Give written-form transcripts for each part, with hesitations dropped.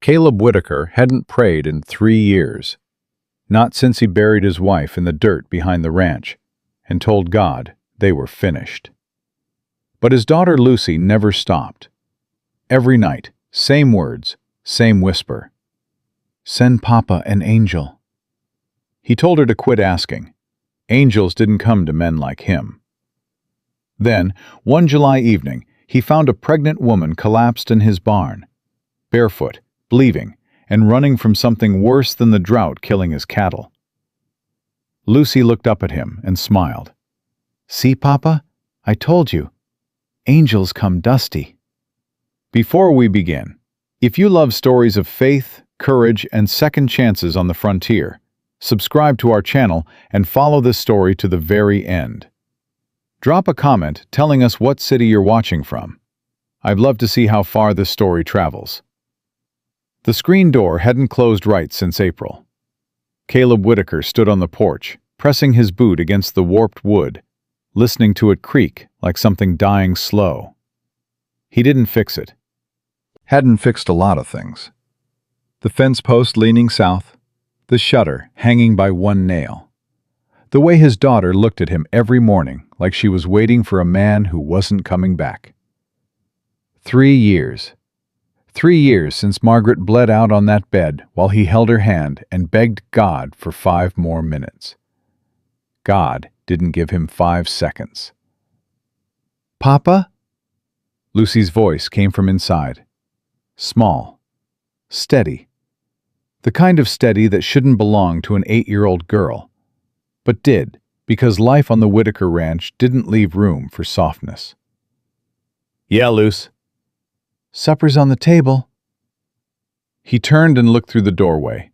Caleb Whitaker hadn't prayed in 3 years, not since he buried his wife in the dirt behind the ranch and told God they were finished. But his daughter Lucy never stopped. Every night, same words, same whisper. "Send Papa an angel." He told her to quit asking. Angels didn't come to men like him. Then, one July evening, he found a pregnant woman collapsed in his barn, barefoot, bleeding, and running from something worse than the drought killing his cattle. Lucy looked up at him and smiled. "See, Papa? I told you. Angels come dusty." Before we begin, if you love stories of faith, courage, and second chances on the frontier, subscribe to our channel and follow this story to the very end. Drop a comment telling us what city you're watching from. I'd love to see how far this story travels. The screen door hadn't closed right since April. Caleb Whitaker stood on the porch, pressing his boot against the warped wood, listening to it creak like something dying slow. He didn't fix it. Hadn't fixed a lot of things. The fence post leaning south, the shutter hanging by one nail. The way his daughter looked at him every morning like she was waiting for a man who wasn't coming back. 3 years. 3 years since Margaret bled out on that bed while he held her hand and begged God for 5 more minutes. God didn't give him 5 seconds. "Papa?" Lucy's voice came from inside. Small. Steady. The kind of steady that shouldn't belong to an 8-year-old girl, but did, because life on the Whitaker ranch didn't leave room for softness. "Yeah, Luce." "Supper's on the table." He turned and looked through the doorway.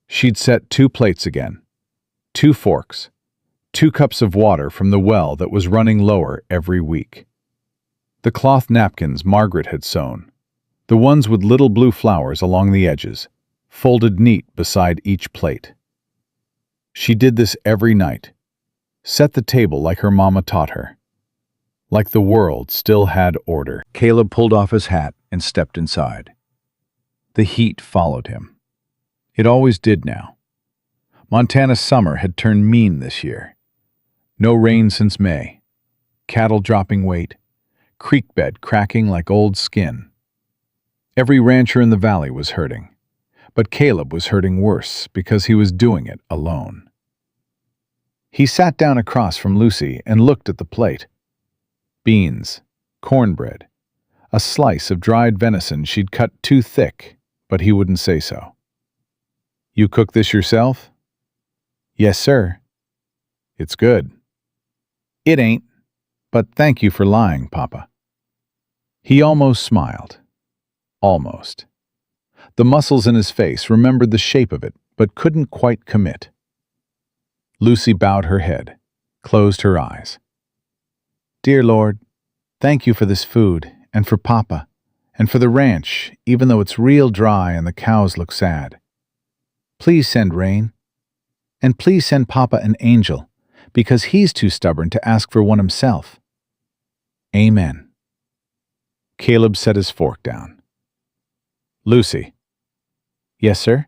She'd set 2 plates again, 2 forks, 2 cups of water from the well that was running lower every week. The cloth napkins Margaret had sewn, the ones with little blue flowers along the edges, folded neat beside each plate. She did this every night, set the table like her mama taught her. Like the world still had order. Caleb pulled off his hat and stepped inside. The heat followed him. It always did now. Montana's summer had turned mean this year. No rain since May. Cattle dropping weight. Creek bed cracking like old skin. Every rancher in the valley was hurting. But Caleb was hurting worse because he was doing it alone. He sat down across from Lucy and looked at the plate. Beans, cornbread, a slice of dried venison she'd cut too thick, but he wouldn't say so. "You cook this yourself?" "Yes, sir." "It's good." "It ain't, but thank you for lying, Papa." He almost smiled. Almost. The muscles in his face remembered the shape of it, but couldn't quite commit. Lucy bowed her head, closed her eyes. "Dear Lord, thank you for this food, and for Papa, and for the ranch, even though it's real dry and the cows look sad. Please send rain, and please send Papa an angel, because he's too stubborn to ask for one himself. Amen." Caleb set his fork down. "Lucy." "Yes, sir?"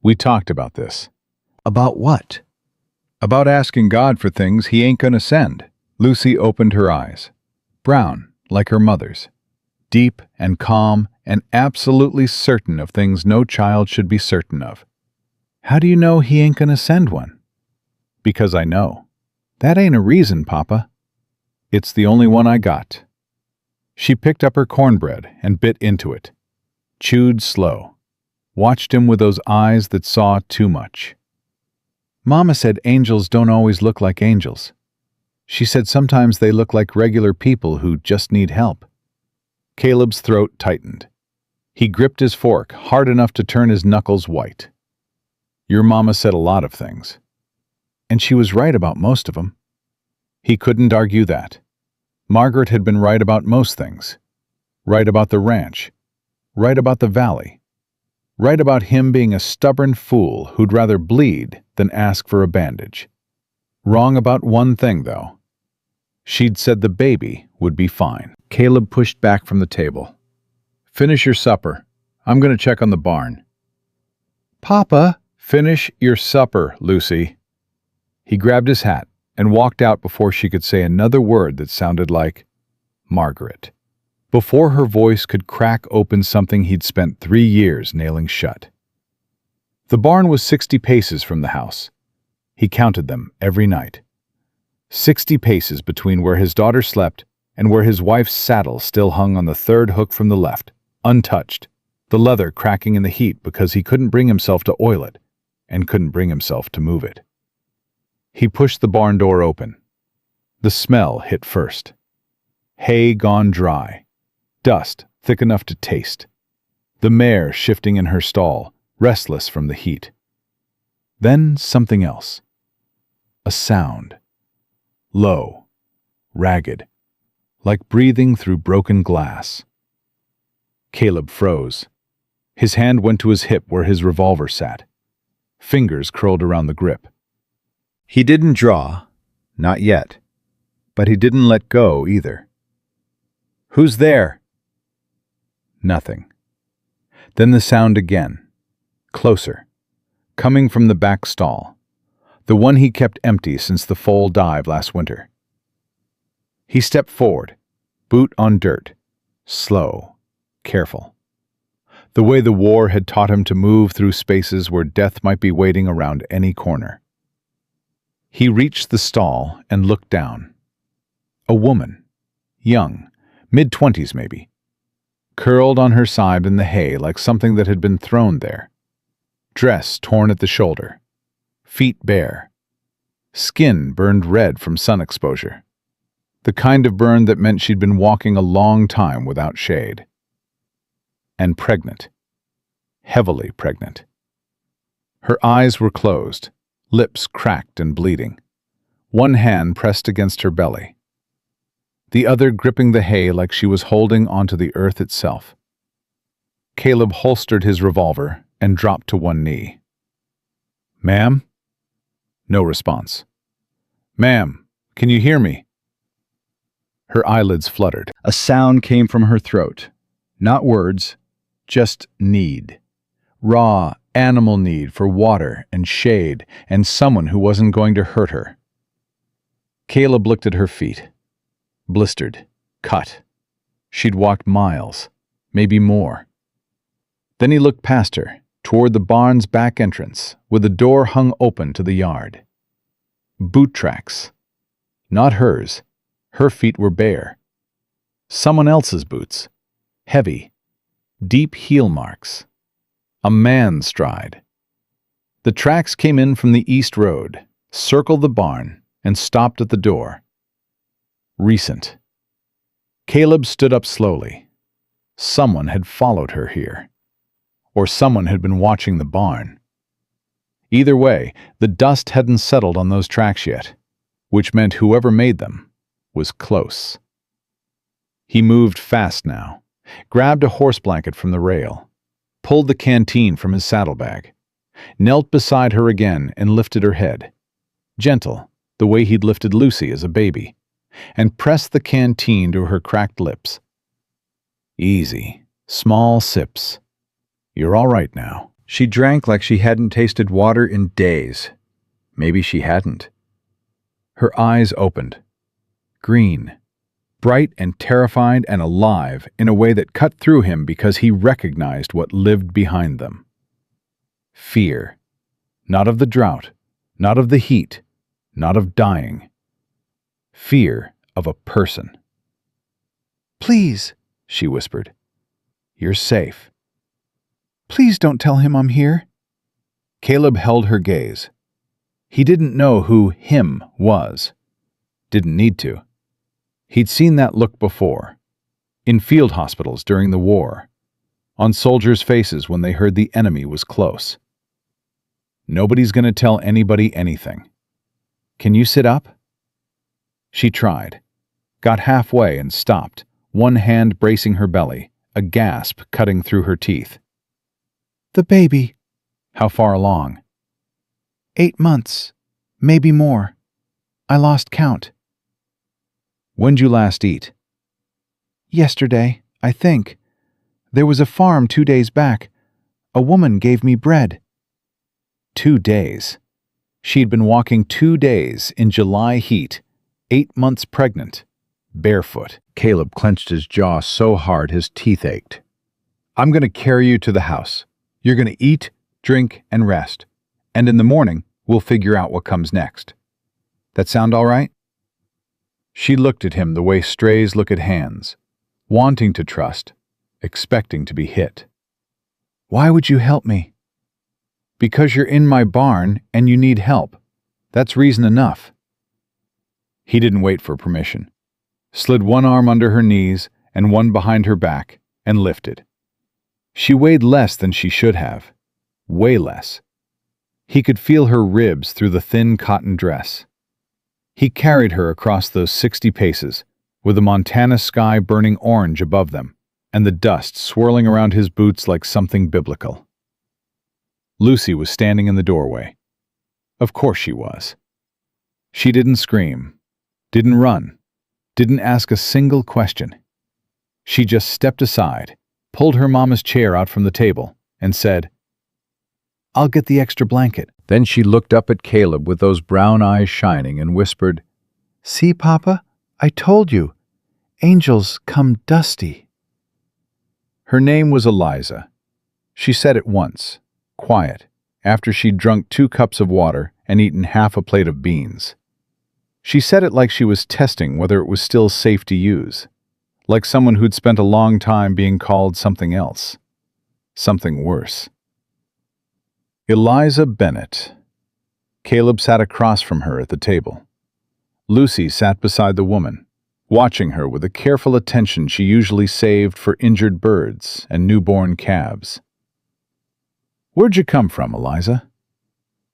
"We talked about this." "About what?" "About asking God for things he ain't gonna send." Lucy opened her eyes. Brown, like her mother's. Deep and calm and absolutely certain of things no child should be certain of. "How do you know he ain't gonna send one?" "Because I know." "That ain't a reason, Papa." "It's the only one I got." She picked up her cornbread and bit into it. Chewed slow. Watched him with those eyes that saw too much. "Mama said angels don't always look like angels. She said sometimes they look like regular people who just need help." Caleb's throat tightened. He gripped his fork hard enough to turn his knuckles white. "Your mama said a lot of things. And she was right about most of them." He couldn't argue that. Margaret had been right about most things. Right about the ranch. Right about the valley. Right about him being a stubborn fool who'd rather bleed than ask for a bandage. Wrong about one thing, though. She'd said the baby would be fine. Caleb pushed back from the table. "Finish your supper. I'm going to check on the barn." "Papa, finish your supper, Lucy." He grabbed his hat and walked out before she could say another word that sounded like Margaret, before her voice could crack open something he'd spent 3 years nailing shut. The barn was 60 paces from the house. He counted them every night. 60 paces between where his daughter slept and where his wife's saddle still hung on the third hook from the left, untouched, the leather cracking in the heat because he couldn't bring himself to oil it and couldn't bring himself to move it. He pushed the barn door open. The smell hit first. Hay gone dry. Dust thick enough to taste. The mare shifting in her stall, restless from the heat. Then something else. A sound. Low, ragged, like breathing through broken glass. Caleb froze. His hand went to his hip where his revolver sat. Fingers curled around the grip. He didn't draw, not yet, but he didn't let go either. "Who's there?" Nothing. Then the sound again, closer, coming from the back stall, the one he kept empty since the foal dive last winter. He stepped forward, boot on dirt, slow, careful. The way the war had taught him to move through spaces where death might be waiting around any corner. He reached the stall and looked down. A woman, young, mid-20s maybe, curled on her side in the hay like something that had been thrown there. Dress torn at the shoulder, feet bare, skin burned red from sun exposure. The kind of burn that meant she'd been walking a long time without shade. And pregnant. Heavily pregnant. Her eyes were closed, lips cracked and bleeding. One hand pressed against her belly. The other gripping the hay like she was holding onto the earth itself. Caleb holstered his revolver and dropped to one knee. "Ma'am?" No response. "Ma'am, can you hear me?" Her eyelids fluttered. A sound came from her throat. Not words, just need. Raw, animal need for water and shade and someone who wasn't going to hurt her. Caleb looked at her feet. Blistered, cut. She'd walked miles, maybe more. Then he looked past her, toward the barn's back entrance, with the door hung open to the yard. Boot tracks. Not hers. Her feet were bare. Someone else's boots. Heavy. Deep heel marks. A man's stride. The tracks came in from the east road, circled the barn, and stopped at the door. Recent. Caleb stood up slowly. Someone had followed her here. Or someone had been watching the barn. Either way, the dust hadn't settled on those tracks yet, which meant whoever made them was close. He moved fast now, grabbed a horse blanket from the rail, pulled the canteen from his saddlebag, knelt beside her again and lifted her head, gentle, the way he'd lifted Lucy as a baby, and pressed the canteen to her cracked lips. Easy, small sips. You're all right now. She drank like she hadn't tasted water in days. Maybe she hadn't. Her eyes opened. Green. Bright and terrified and alive in a way that cut through him because he recognized what lived behind them. Fear. Not of the drought. Not of the heat. Not of dying. Fear of a person. "Please," she whispered. "You're safe." "Please don't tell him I'm here." Caleb held her gaze. He didn't know who him was. Didn't need to. He'd seen that look before. In field hospitals during the war. On soldiers' faces when they heard the enemy was close. Nobody's going to tell anybody anything. "Can you sit up?" She tried. Got halfway and stopped, one hand bracing her belly, a gasp cutting through her teeth. "The baby." "How far along?" 8 months, maybe more. I lost count." "When'd you last eat?" "Yesterday, I think. There was a farm 2 days back. A woman gave me bread." 2 days. She'd been walking 2 days in July heat, 8 months pregnant, barefoot. Caleb clenched his jaw so hard his teeth ached. "I'm going to carry you to the house. You're going to eat, drink, and rest. And in the morning, we'll figure out what comes next. That sound all right?" She looked at him the way strays look at hands, wanting to trust, expecting to be hit. "Why would you help me?" "Because you're in my barn and you need help. That's reason enough." He didn't wait for permission. Slid one arm under her knees and one behind her back and lifted. She weighed less than she should have. Way less. He could feel her ribs through the thin cotton dress. He carried her across those 60 paces, with the Montana sky burning orange above them, and the dust swirling around his boots like something biblical. Lucy was standing in the doorway. Of course she was. She didn't scream, didn't run, didn't ask a single question. She just stepped aside, pulled her mama's chair out from the table, and said, "I'll get the extra blanket." Then she looked up at Caleb with those brown eyes shining and whispered, "See, Papa? I told you. Angels come dusty." Her name was Eliza. She said it once, quiet, after she'd drunk 2 cups of water and eaten half a plate of beans. She said it like she was testing whether it was still safe to use, like someone who'd spent a long time being called something else, something worse. Eliza Bennett. Caleb sat across from her at the table. Lucy sat beside the woman, watching her with the careful attention she usually saved for injured birds and newborn calves. "Where'd you come from, Eliza?"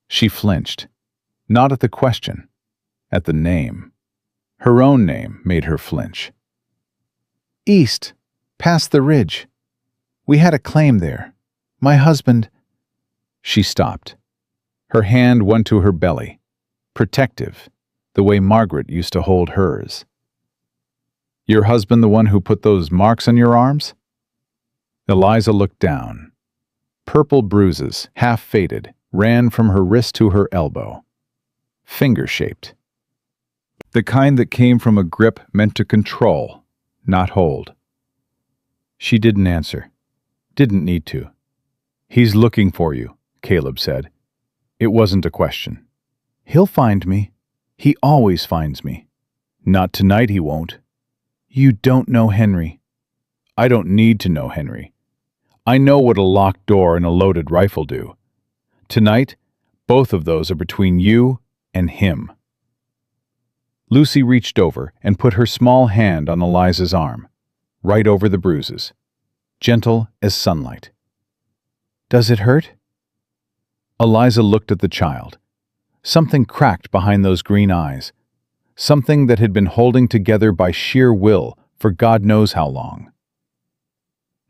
She flinched, not at the question, at the name. Her own name made her flinch. "East, past the ridge. We had a claim there. My husband—" She stopped. Her hand went to her belly, protective, the way Margaret used to hold hers. "Your husband the one who put those marks on your arms?" Eliza looked down. Purple bruises, half faded, ran from her wrist to her elbow. Finger-shaped. The kind that came from a grip meant to control, not hold. She didn't answer. Didn't need to. "He's looking for you," Caleb said. It wasn't a question. "He'll find me. He always finds me." "Not tonight he won't." "You don't know Henry." "I don't need to know Henry. I know what a locked door and a loaded rifle do. Tonight, both of those are between you and him." Lucy reached over and put her small hand on Eliza's arm, right over the bruises, gentle as sunlight. "Does it hurt?" Eliza looked at the child. Something cracked behind those green eyes, something that had been holding together by sheer will for God knows how long.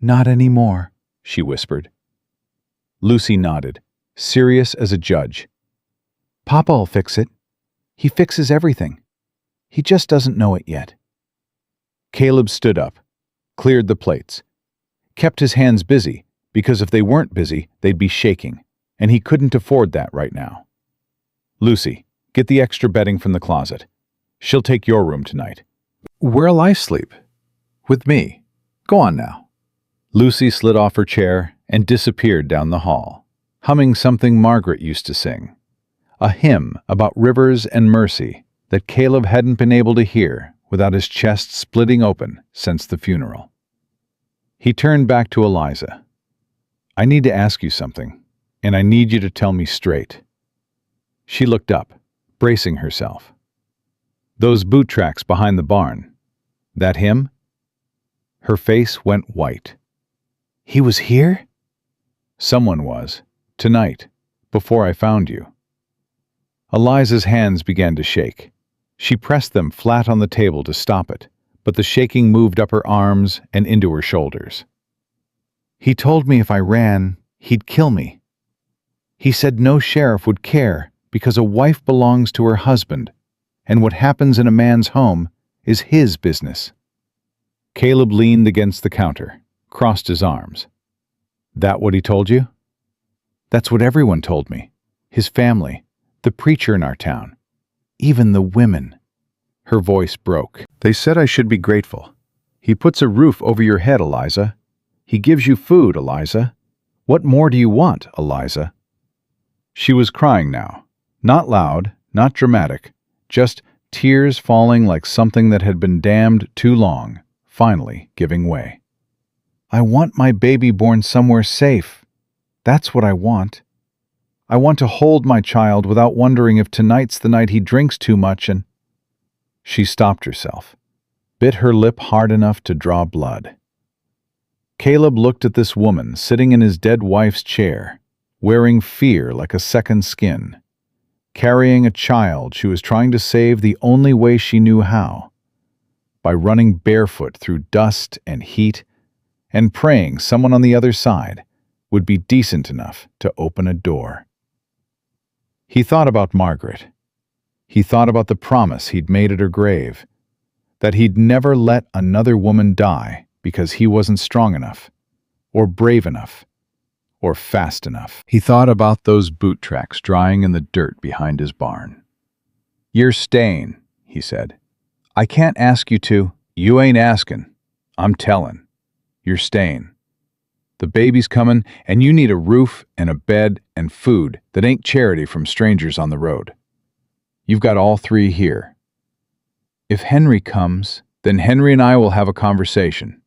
"Not anymore," she whispered. Lucy nodded, serious as a judge. "Papa'll fix it. He fixes everything. He just doesn't know it yet." Caleb stood up, cleared the plates, kept his hands busy, because if they weren't busy, they'd be shaking, and he couldn't afford that right now. "Lucy, get the extra bedding from the closet. She'll take your room tonight." "Where'll I sleep?" "With me. Go on now." Lucy slid off her chair and disappeared down the hall, humming something Margaret used to sing, a hymn about rivers and mercy that Caleb hadn't been able to hear without his chest splitting open since the funeral. He turned back to Eliza. "I need to ask you something, and I need you to tell me straight." She looked up, bracing herself. "Those boot tracks behind the barn, that him?" Her face went white. "He was here?" "Someone was. Tonight, before I found you." Eliza's hands began to shake. She pressed them flat on the table to stop it, but the shaking moved up her arms and into her shoulders. "He told me if I ran, he'd kill me. He said no sheriff would care because a wife belongs to her husband, and what happens in a man's home is his business." Caleb leaned against the counter, crossed his arms. "That what he told you?" "That's what everyone told me. His family, the preacher in our town, even the women." Her voice broke. "They said I should be grateful. He puts a roof over your head, Eliza. He gives you food, Eliza. What more do you want, Eliza?" She was crying now. Not loud, not dramatic, just tears falling like something that had been dammed too long, finally giving way. "I want my baby born somewhere safe. That's what I want. I want to hold my child without wondering if tonight's the night he drinks too much and—" She stopped herself, bit her lip hard enough to draw blood. Caleb looked at this woman sitting in his dead wife's chair, wearing fear like a second skin, carrying a child she was trying to save the only way she knew how, by running barefoot through dust and heat and praying someone on the other side would be decent enough to open a door. He thought about Margaret. He thought about the promise he'd made at her grave, that he'd never let another woman die because he wasn't strong enough, or brave enough, or fast enough. He thought about those boot tracks drying in the dirt behind his barn. "You're staying," he said. "I can't ask you to." "You ain't asking. I'm telling. You're staying. The baby's coming, and you need a roof and a bed and food that ain't charity from strangers on the road. You've got all three here. If Henry comes, then Henry and I will have a conversation."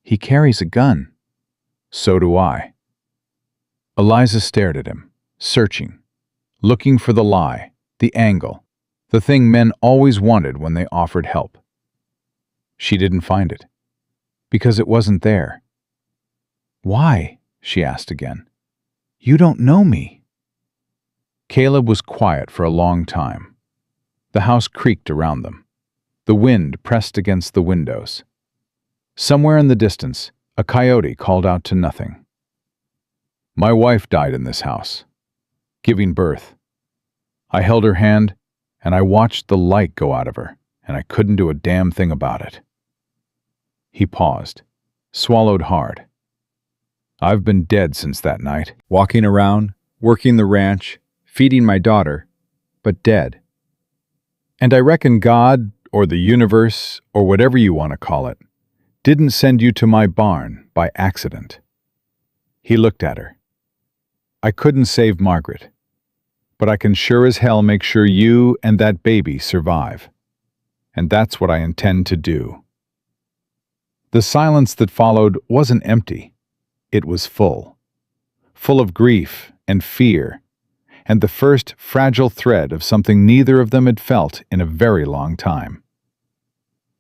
"He carries a gun." "So do I." Eliza stared at him, searching, looking for the lie, the angle, the thing men always wanted when they offered help. She didn't find it, because it wasn't there. "Why?" she asked again. "You don't know me." Caleb was quiet for a long time. The house creaked around them. The wind pressed against the windows. Somewhere in the distance, a coyote called out to nothing. "My wife died in this house, giving birth. I held her hand, and I watched the light go out of her, and I couldn't do a damn thing about it." He paused, swallowed hard. "I've been dead since that night, walking around, working the ranch, feeding my daughter, but dead. And I reckon God, or the universe, or whatever you want to call it, didn't send you to my barn by accident." He looked at her. "I couldn't save Margaret, but I can sure as hell make sure you and that baby survive. And that's what I intend to do." The silence that followed wasn't empty. It was full of grief and fear, and the first fragile thread of something neither of them had felt in a very long time.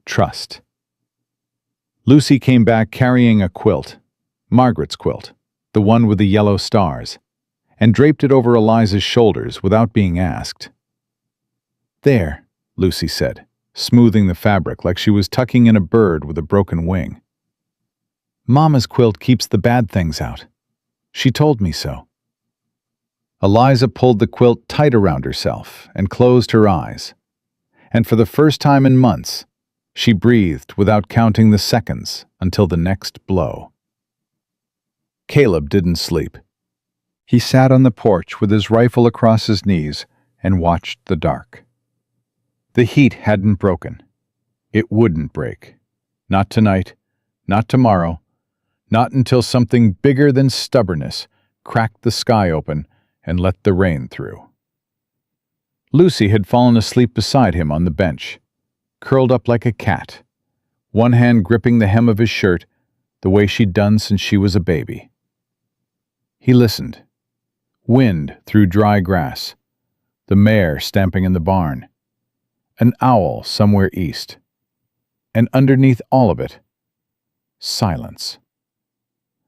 Trust. Lucy came back carrying a quilt, Margaret's quilt, the one with the yellow stars, and draped it over Eliza's shoulders without being asked. "There," Lucy said, smoothing the fabric like she was tucking in a bird with a broken wing. "Mama's quilt keeps the bad things out. She told me so." Eliza pulled the quilt tight around herself and closed her eyes, and for the first time in months, she breathed without counting the seconds until the next blow. Caleb didn't sleep. He sat on the porch with his rifle across his knees and watched the dark. The heat hadn't broken. It wouldn't break. Not tonight, not tomorrow, not until something bigger than stubbornness cracked the sky open and let the rain through. Lucy had fallen asleep beside him on the bench, curled up like a cat, one hand gripping the hem of his shirt the way she'd done since she was a baby. He listened. Wind through dry grass, the mare stamping in the barn, an owl somewhere east, and underneath all of it, silence.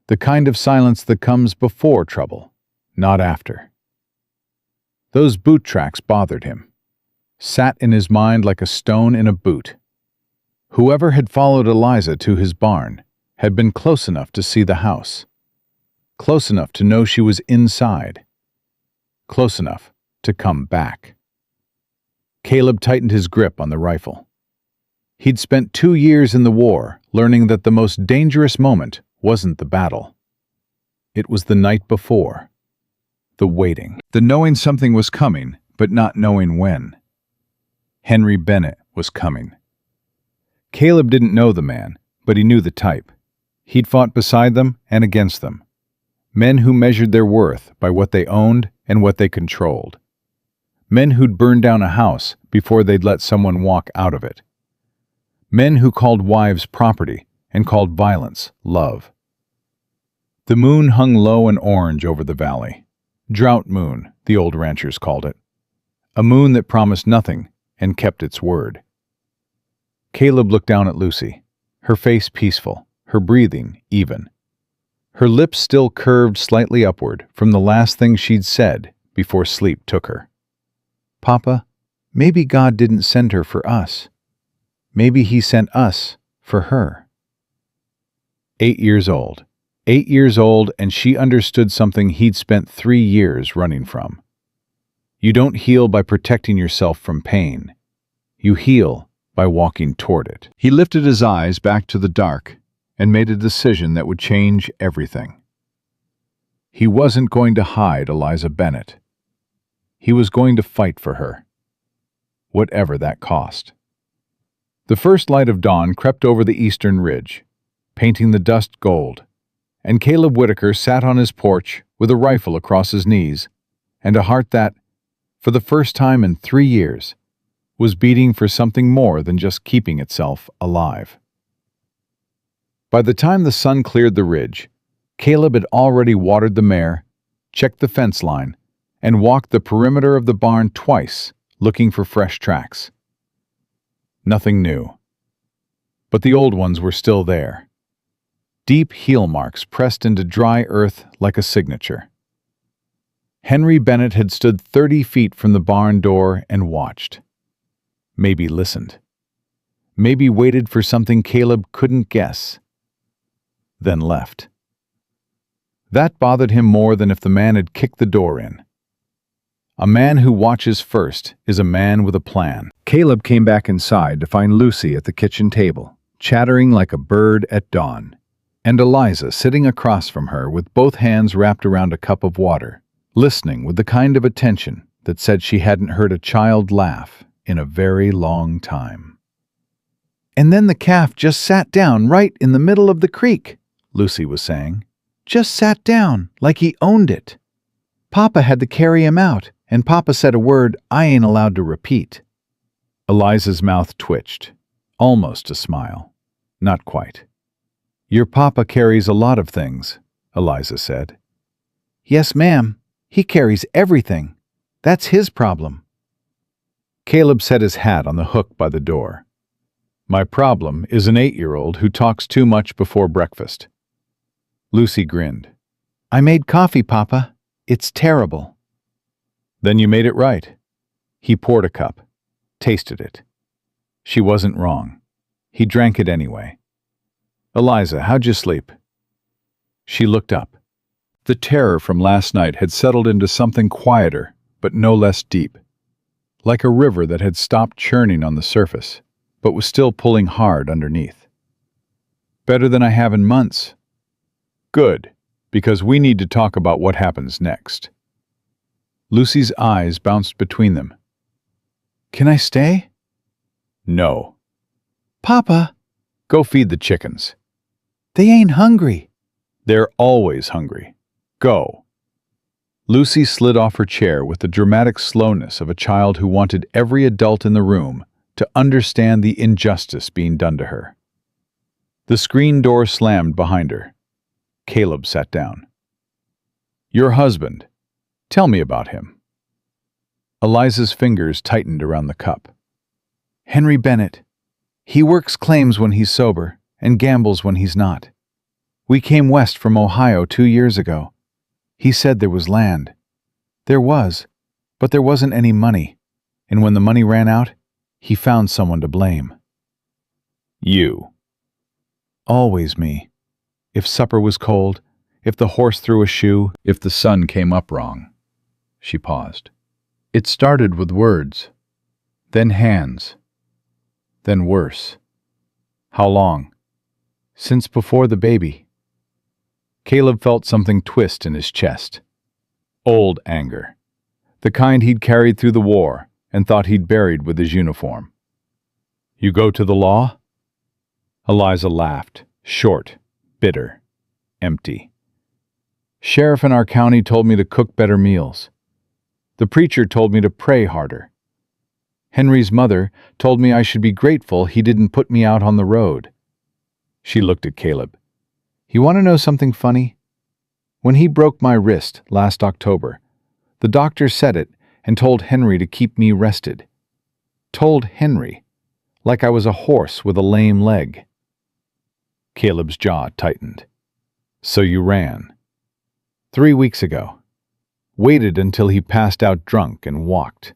The kind of silence that comes before trouble, not after. Those boot tracks bothered him, sat in his mind like a stone in a boot. Whoever had followed Eliza to his barn had been close enough to see the house, close enough to know she was inside, close enough to come back. Caleb tightened his grip on the rifle. He'd spent 2 years in the war, learning that the most dangerous moment wasn't the battle. It was the night before. The waiting. The knowing something was coming, but not knowing when. Henry Bennett was coming. Caleb didn't know the man, but he knew the type. He'd fought beside them and against them. Men who measured their worth by what they owned and what they controlled. Men who'd burned down a house before they'd let someone walk out of it. Men who called wives property and called violence love. The moon hung low and orange over the valley. Drought moon, the old ranchers called it. A moon that promised nothing and kept its word. Caleb looked down at Lucy, her face peaceful, her breathing even. Her lips still curved slightly upward from the last thing she'd said before sleep took her. "Papa, maybe God didn't send her for us. Maybe He sent us for her." 8 years old. 8 years old, and she understood something he'd spent 3 years running from. You don't heal by protecting yourself from pain. You heal by walking toward it. He lifted his eyes back to the dark and made a decision that would change everything. He wasn't going to hide Eliza Bennett. He was going to fight for her, whatever that cost. The first light of dawn crept over the eastern ridge, painting the dust gold, and Caleb Whitaker sat on his porch with a rifle across his knees and a heart that, for the first time in 3 years, was beating for something more than just keeping itself alive. By the time the sun cleared the ridge, Caleb had already watered the mare, checked the fence line, and walked the perimeter of the barn twice, looking for fresh tracks. Nothing new. But the old ones were still there. Deep heel marks pressed into dry earth like a signature. Henry Bennett had stood 30 feet from the barn door and watched. Maybe listened. Maybe waited for something Caleb couldn't guess. Then left. That bothered him more than if the man had kicked the door in. A man who watches first is a man with a plan. Caleb came back inside to find Lucy at the kitchen table, chattering like a bird at dawn, and Eliza sitting across from her with both hands wrapped around a cup of water, listening with the kind of attention that said she hadn't heard a child laugh in a very long time. "And then the calf just sat down right in the middle of the creek," Lucy was saying. "Just sat down like he owned it. Papa had to carry him out, and Papa said a word I ain't allowed to repeat." Eliza's mouth twitched, almost a smile. Not quite. "Your papa carries a lot of things," Eliza said. "Yes, ma'am. He carries everything. That's his problem." Caleb set his hat on the hook by the door. "My problem is an 8-year-old who talks too much before breakfast." Lucy grinned. "I made coffee, Papa. It's terrible." "Then you made it right." He poured a cup, tasted it. She wasn't wrong. He drank it anyway. "Eliza, how'd you sleep?" She looked up. The terror from last night had settled into something quieter, but no less deep. Like a river that had stopped churning on the surface, but was still pulling hard underneath. "Better than I have in months." "Good, because we need to talk about what happens next." Lucy's eyes bounced between them. "Can I stay?" "No." "Papa!" "Go feed the chickens." "They ain't hungry." "They're always hungry. Go." Lucy slid off her chair with the dramatic slowness of a child who wanted every adult in the room to understand the injustice being done to her. The screen door slammed behind her. Caleb sat down. "Your husband. Tell me about him." Eliza's fingers tightened around the cup. "Henry Bennett. He works claims when he's sober and gambles when he's not. We came west from Ohio 2 years ago. He said there was land. There was, but there wasn't any money, and when the money ran out, he found someone to blame." "You." "Always me. If supper was cold, if the horse threw a shoe, if the sun came up wrong." She paused. "It started with words, then hands, then worse, How long? Since before the baby. Caleb felt something twist in his chest. Old anger. The kind he'd carried through the war and thought he'd buried with his uniform. You go to the law? Eliza laughed, short, bitter, empty. Sheriff in our county told me to cook better meals. The preacher told me to pray harder. Henry's mother told me I should be grateful he didn't put me out on the road. She looked at Caleb. You want to know something funny? When he broke my wrist last October, the doctor said it and told Henry to keep me rested. Told Henry, like I was a horse with a lame leg. Caleb's jaw tightened. So you ran. 3 weeks ago. Waited until he passed out drunk and walked.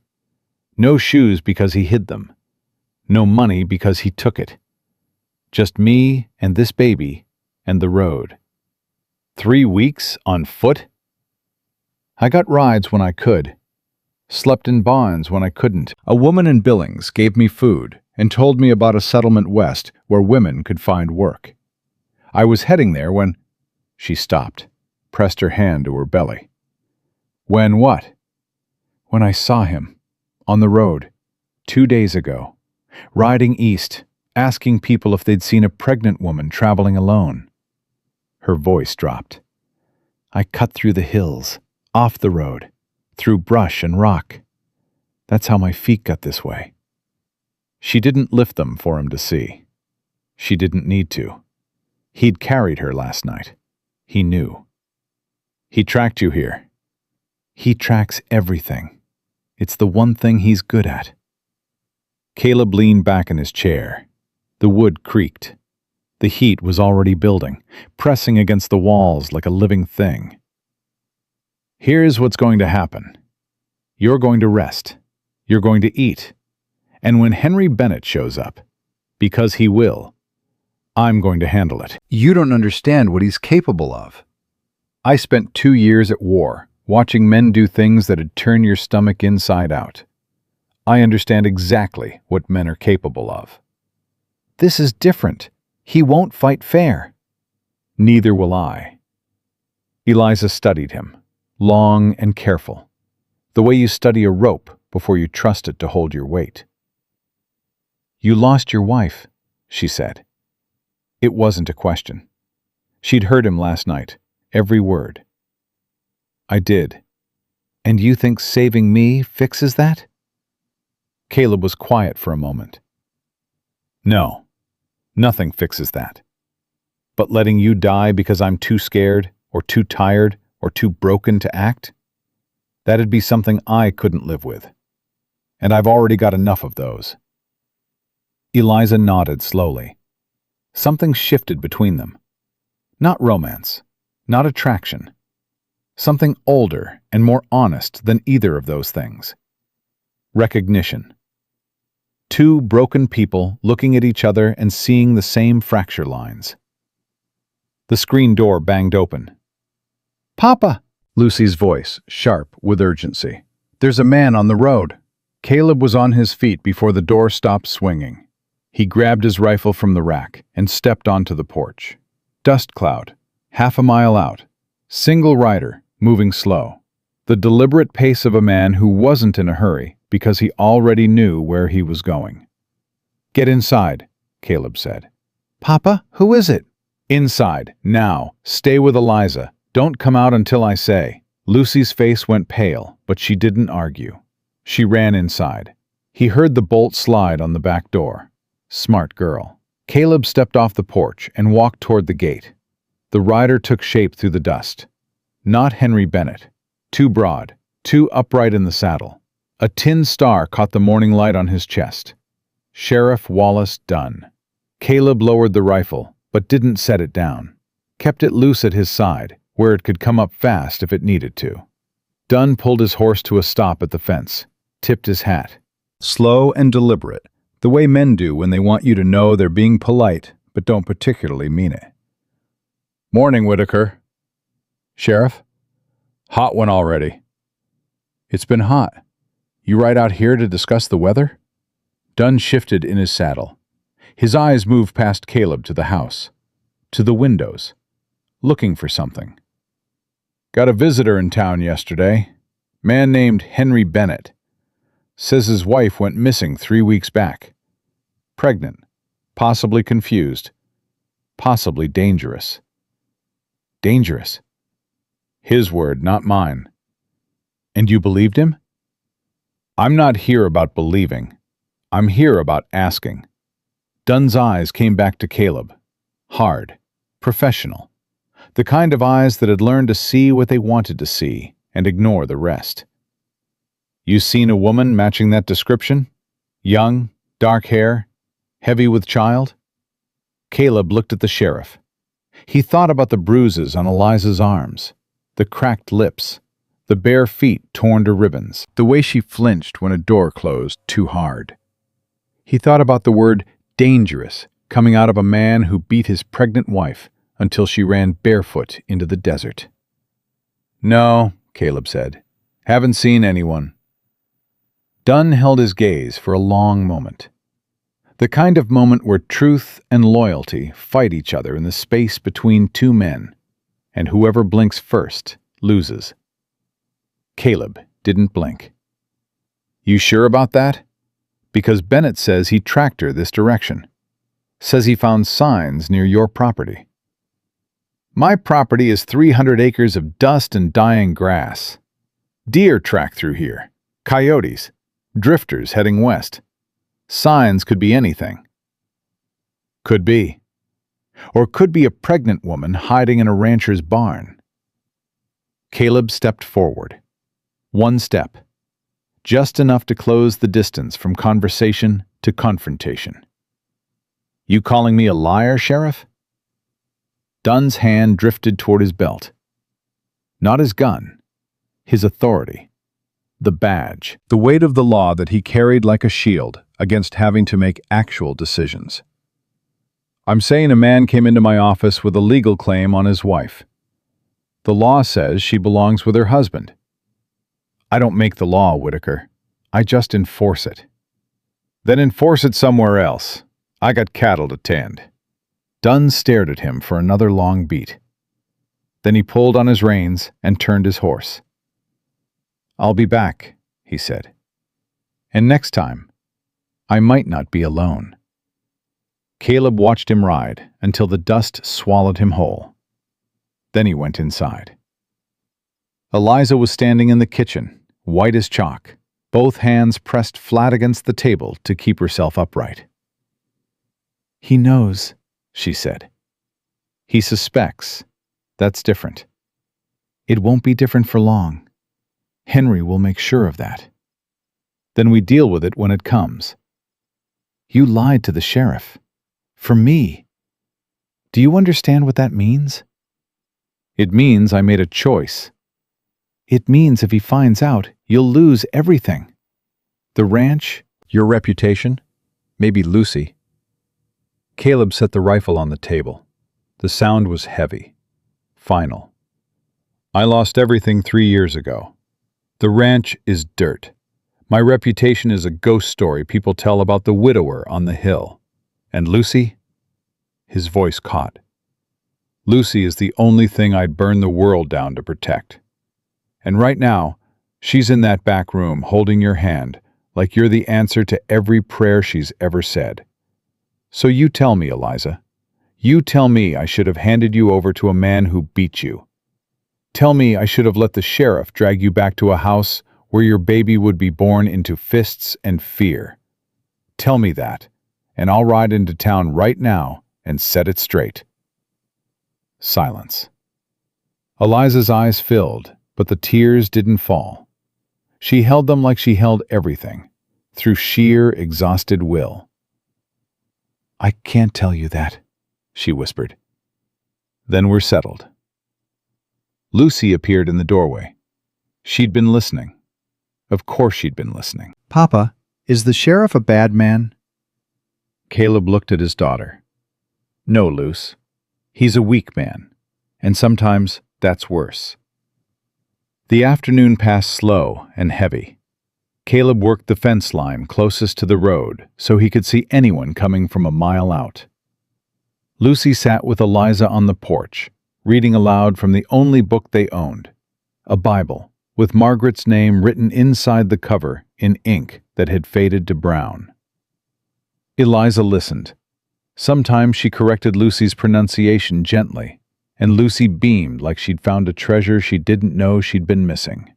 No shoes because he hid them. No money because he took it. Just me and this baby and the road. 3 weeks on foot? I got rides when I could. Slept in barns when I couldn't. A woman in Billings gave me food and told me about a settlement west where women could find work. I was heading there when... She stopped, pressed her hand to her belly. When what? When I saw him, on the road, 2 days ago, riding east, asking people if they'd seen a pregnant woman traveling alone. Her voice dropped. I cut through the hills, off the road, through brush and rock. That's how my feet got this way. She didn't lift them for him to see. She didn't need to. He'd carried her last night. He knew. He tracked you here. He tracks everything. It's the one thing he's good at. Caleb leaned back in his chair. The wood creaked. The heat was already building, pressing against the walls like a living thing. Here's what's going to happen. You're going to rest. You're going to eat. And when Henry Bennett shows up, because he will, I'm going to handle it. You don't understand what he's capable of. I spent 2 years at war, watching men do things that'd turn your stomach inside out. I understand exactly what men are capable of. This is different. He won't fight fair. Neither will I. Eliza studied him, long and careful, the way you study a rope before you trust it to hold your weight. You lost your wife, she said. It wasn't a question. She'd heard him last night, every word. I did. And you think saving me fixes that? Caleb was quiet for a moment. No, nothing fixes that. But letting you die because I'm too scared, or too tired, or too broken to act? That'd be something I couldn't live with. And I've already got enough of those. Eliza nodded slowly. Something shifted between them. Not romance, not attraction. Something older and more honest than either of those things. Recognition. Two broken people looking at each other and seeing the same fracture lines. The screen door banged open. Papa! Lucy's voice, sharp with urgency. There's a man on the road. Caleb was on his feet before the door stopped swinging. He grabbed his rifle from the rack and stepped onto the porch. Dust cloud, half a mile out. Single rider, moving slow. The deliberate pace of a man who wasn't in a hurry because he already knew where he was going. Get inside, Caleb said. Papa, who is it? Inside, now. Stay with Eliza. Don't come out until I say. Lucy's face went pale, but she didn't argue. She ran inside. He heard the bolt slide on the back door. Smart girl. Caleb stepped off the porch and walked toward the gate. The rider took shape through the dust. Not Henry Bennett. Too broad, too upright in the saddle. A tin star caught the morning light on his chest. Sheriff Wallace Dunn. Caleb lowered the rifle, but didn't set it down. Kept it loose at his side, where it could come up fast if it needed to. Dunn pulled his horse to a stop at the fence, tipped his hat. Slow and deliberate, the way men do when they want you to know they're being polite, but don't particularly mean it. Morning, Whitaker. Sheriff? Hot one already. It's been hot. You ride out here to discuss the weather? Dunn shifted in his saddle. His eyes moved past Caleb to the house, to the windows, looking for something. Got a visitor in town yesterday. Man named Henry Bennett. Says his wife went missing 3 weeks back. Pregnant, possibly confused, possibly dangerous. Dangerous. His word, not mine. And you believed him? I'm not here about believing. I'm here about asking. Dunn's eyes came back to Caleb. Hard, professional. The kind of eyes that had learned to see what they wanted to see and ignore the rest. You seen a woman matching that description? Young, dark hair, heavy with child? Caleb looked at the sheriff. He thought about the bruises on Eliza's arms, the cracked lips, the bare feet torn to ribbons, the way she flinched when a door closed too hard. He thought about the word dangerous coming out of a man who beat his pregnant wife until she ran barefoot into the desert. No, Caleb said. Haven't seen anyone. Dunn held his gaze for a long moment. The kind of moment where truth and loyalty fight each other in the space between two men, and whoever blinks first loses. Caleb didn't blink. You sure about that? Because Bennett says he tracked her this direction. Says he found signs near your property. My property is 300 acres of dust and dying grass. Deer track through here. Coyotes. Drifters heading west. Signs could be anything. Could be. Or could be a pregnant woman hiding in a rancher's barn. Caleb stepped forward. One step. Just enough to close the distance from conversation to confrontation. You calling me a liar, Sheriff? Dunn's hand drifted toward his belt. Not his gun. His authority. The badge. The weight of the law that he carried like a shield against having to make actual decisions. I'm saying a man came into my office with a legal claim on his wife. The law says she belongs with her husband. I don't make the law, Whitaker. I just enforce it. Then enforce it somewhere else. I got cattle to tend. Dunn stared at him for another long beat. Then he pulled on his reins and turned his horse. I'll be back, he said. And next time, I might not be alone. Caleb watched him ride until the dust swallowed him whole. Then he went inside. Eliza was standing in the kitchen, white as chalk, both hands pressed flat against the table to keep herself upright. He knows, she said. He suspects. That's different. It won't be different for long. Henry will make sure of that. Then we deal with it when it comes. You lied to the sheriff. For me. Do you understand what that means? It means I made a choice. It means if he finds out, you'll lose everything. The ranch, your reputation, maybe Lucy. Caleb set the rifle on the table. The sound was heavy, final. I lost everything 3 years ago. The ranch is dirt. My reputation is a ghost story people tell about the widower on the hill. And Lucy? His voice caught. Lucy is the only thing I'd burn the world down to protect. And right now, she's in that back room holding your hand like you're the answer to every prayer she's ever said. So you tell me, Eliza. You tell me I should have handed you over to a man who beat you. Tell me I should have let the sheriff drag you back to a house where your baby would be born into fists and fear. Tell me that, and I'll ride into town right now and set it straight. Silence. Eliza's eyes filled, but the tears didn't fall. She held them like she held everything, through sheer, exhausted will. I can't tell you that, she whispered. Then we're settled. Lucy appeared in the doorway. She'd been listening. Of course she'd been listening. Papa, is the sheriff a bad man? Caleb looked at his daughter. No, Luce. He's a weak man, and sometimes that's worse. The afternoon passed slow and heavy. Caleb worked the fence line closest to the road so he could see anyone coming from a mile out. Lucy sat with Eliza on the porch, reading aloud from the only book they owned, a Bible, with Margaret's name written inside the cover in ink that had faded to brown. Eliza listened. Sometimes she corrected Lucy's pronunciation gently, and Lucy beamed like she'd found a treasure she didn't know she'd been missing.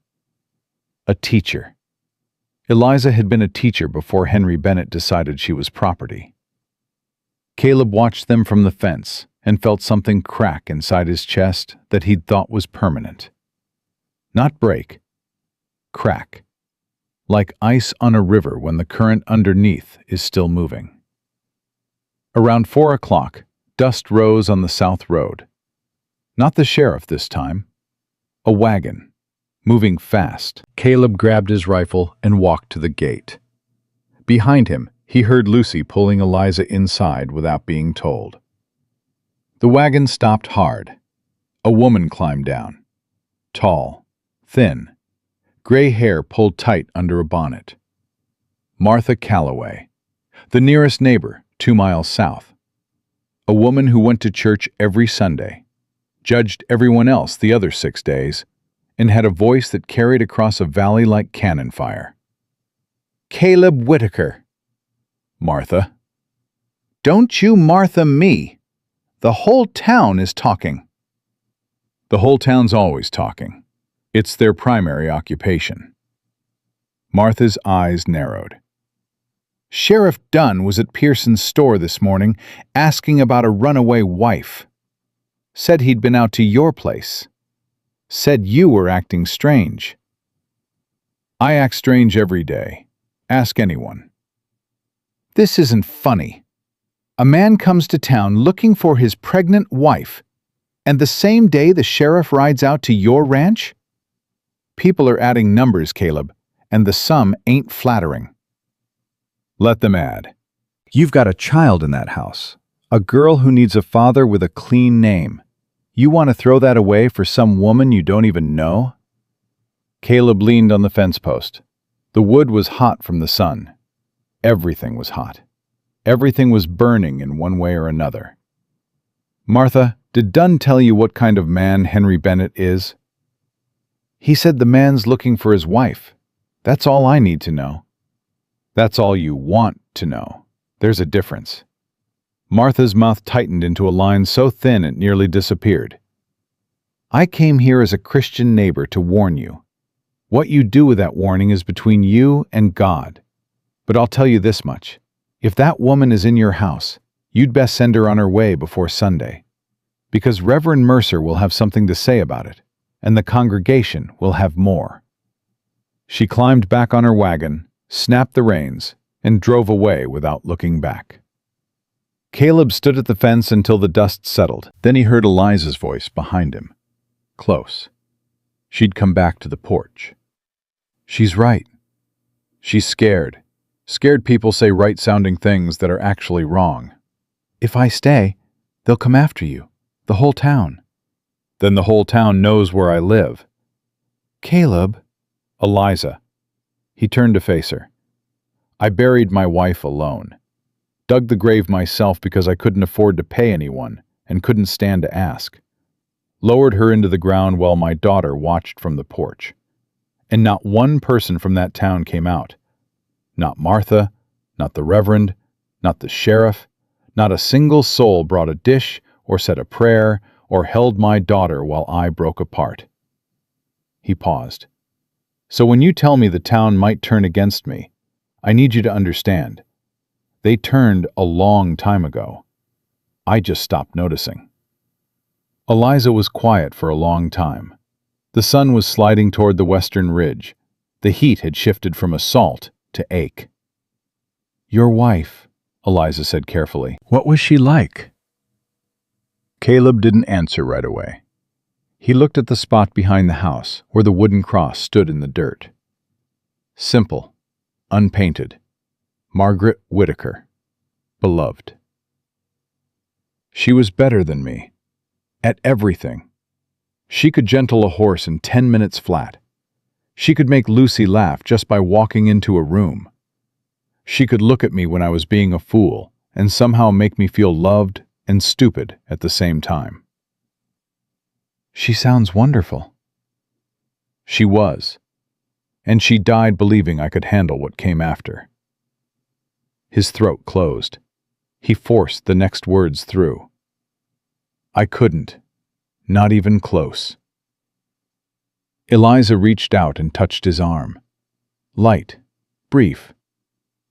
A teacher. Eliza had been a teacher before Henry Bennett decided she was property. Caleb watched them from the fence and felt something crack inside his chest that he'd thought was permanent. Not break. Crack. Like ice on a river when the current underneath is still moving. Around 4 o'clock, dust rose on the south road. Not the sheriff this time. A wagon, moving fast. Caleb grabbed his rifle and walked to the gate. Behind him, he heard Lucy pulling Eliza inside without being told. The wagon stopped hard. A woman climbed down. Tall, thin, gray hair pulled tight under a bonnet. Martha Calloway, the nearest neighbor, 2 miles south. A woman who went to church every Sunday, judged everyone else the other 6 days, and had a voice that carried across a valley like cannon fire. Caleb Whitaker. Martha. Don't you Martha me. The whole town is talking. The whole town's always talking. It's their primary occupation. Martha's eyes narrowed. Sheriff Dunn was at Pearson's store this morning asking about a runaway wife. Said he'd been out to your place. Said you were acting strange. I act strange every day. Ask anyone. This isn't funny. A man comes to town looking for his pregnant wife, and the same day the sheriff rides out to your ranch? People are adding numbers, Caleb, and the sum ain't flattering. Let them add. You've got a child in that house, a girl who needs a father with a clean name. You want to throw that away for some woman you don't even know? Caleb leaned on the fence post. The wood was hot from the sun. Everything was hot. Everything was burning in one way or another. Martha, did Dunn tell you what kind of man Henry Bennett is? He said the man's looking for his wife. That's all I need to know. That's all you want to know. There's a difference. Martha's mouth tightened into a line so thin it nearly disappeared. I came here as a Christian neighbor to warn you. What you do with that warning is between you and God. But I'll tell you this much. If that woman is in your house, you'd best send her on her way before Sunday. Because Reverend Mercer will have something to say about it, and the congregation will have more. She climbed back on her wagon, snapped the reins, and drove away without looking back. Caleb stood at the fence until the dust settled. Then he heard Eliza's voice behind him. Close. She'd come back to the porch. She's right. She's scared. Scared people say right-sounding things that are actually wrong. If I stay, they'll come after you. The whole town. Then the whole town knows where I live. Caleb. Eliza. He turned to face her. I buried my wife alone. Dug the grave myself because I couldn't afford to pay anyone and couldn't stand to ask. Lowered her into the ground while my daughter watched from the porch. And not one person from that town came out. Not Martha, not the Reverend, not the sheriff, not a single soul brought a dish or said a prayer or held my daughter while I broke apart. He paused. So when you tell me the town might turn against me, I need you to understand. They turned a long time ago. I just stopped noticing. Eliza was quiet for a long time. The sun was sliding toward the western ridge. The heat had shifted from assault to ache. Your wife, Eliza said carefully. What was she like? Caleb didn't answer right away. He looked at the spot behind the house where the wooden cross stood in the dirt. Simple, unpainted. Margaret Whitaker, beloved. She was better than me, at everything. She could gentle a horse in 10 minutes flat. She could make Lucy laugh just by walking into a room. She could look at me when I was being a fool and somehow make me feel loved and stupid at the same time. She sounds wonderful. She was, and she died believing I could handle what came after. His throat closed. He forced the next words through. I couldn't, not even close. Eliza reached out and touched his arm. Light, brief,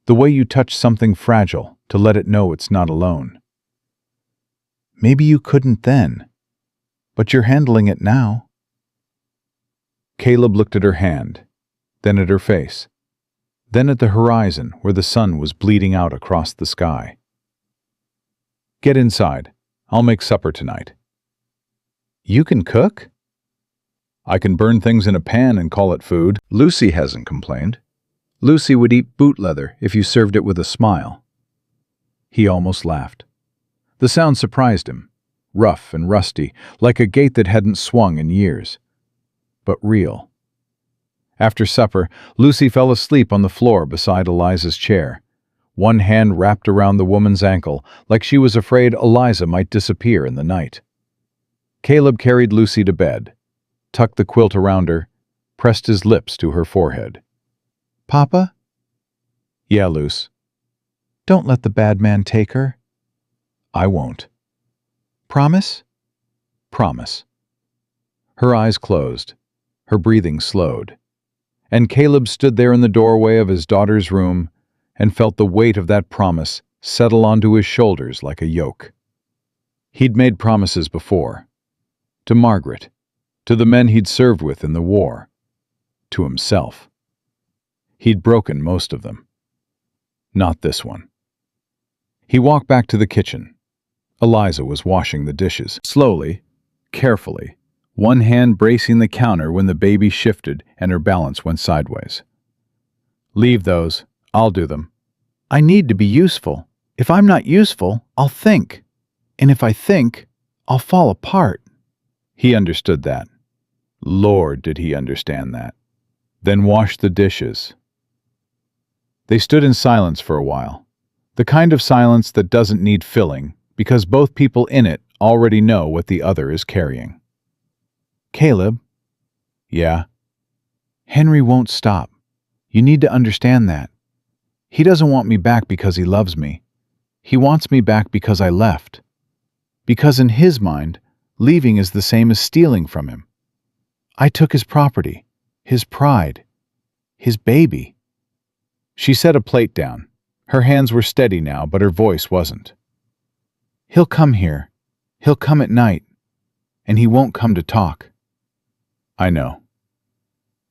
the way you touch something fragile to let it know it's not alone. Maybe you couldn't then, but you're handling it now. Caleb looked at her hand, then at her face, then at the horizon where the sun was bleeding out across the sky. Get inside. I'll make supper tonight. You can cook? I can burn things in a pan and call it food. Lucy hasn't complained. Lucy would eat boot leather if you served it with a smile. He almost laughed. The sound surprised him, rough and rusty, like a gate that hadn't swung in years, but real. After supper, Lucy fell asleep on the floor beside Eliza's chair, one hand wrapped around the woman's ankle like she was afraid Eliza might disappear in the night. Caleb carried Lucy to bed, tucked the quilt around her, pressed his lips to her forehead. Papa? Yeah, Luce. Don't let the bad man take her. I won't. Promise? Promise. Her eyes closed, her breathing slowed, and Caleb stood there in the doorway of his daughter's room and felt the weight of that promise settle onto his shoulders like a yoke. He'd made promises before. To Margaret, to the men he'd served with in the war, to himself. He'd broken most of them. Not this one. He walked back to the kitchen. Eliza was washing the dishes. Slowly, carefully, one hand bracing the counter when the baby shifted and her balance went sideways. Leave those. I'll do them. I need to be useful. If I'm not useful, I'll think. And if I think, I'll fall apart. He understood that. Lord, did he understand that. Then washed the dishes. They stood in silence for a while. The kind of silence that doesn't need filling, because both people in it already know what the other is carrying. Caleb? Yeah? Henry won't stop. You need to understand that. He doesn't want me back because he loves me. He wants me back because I left. Because in his mind, leaving is the same as stealing from him. I took his property, his pride, his baby. She set a plate down. Her hands were steady now, but her voice wasn't. He'll come here. He'll come at night. And he won't come to talk. I know.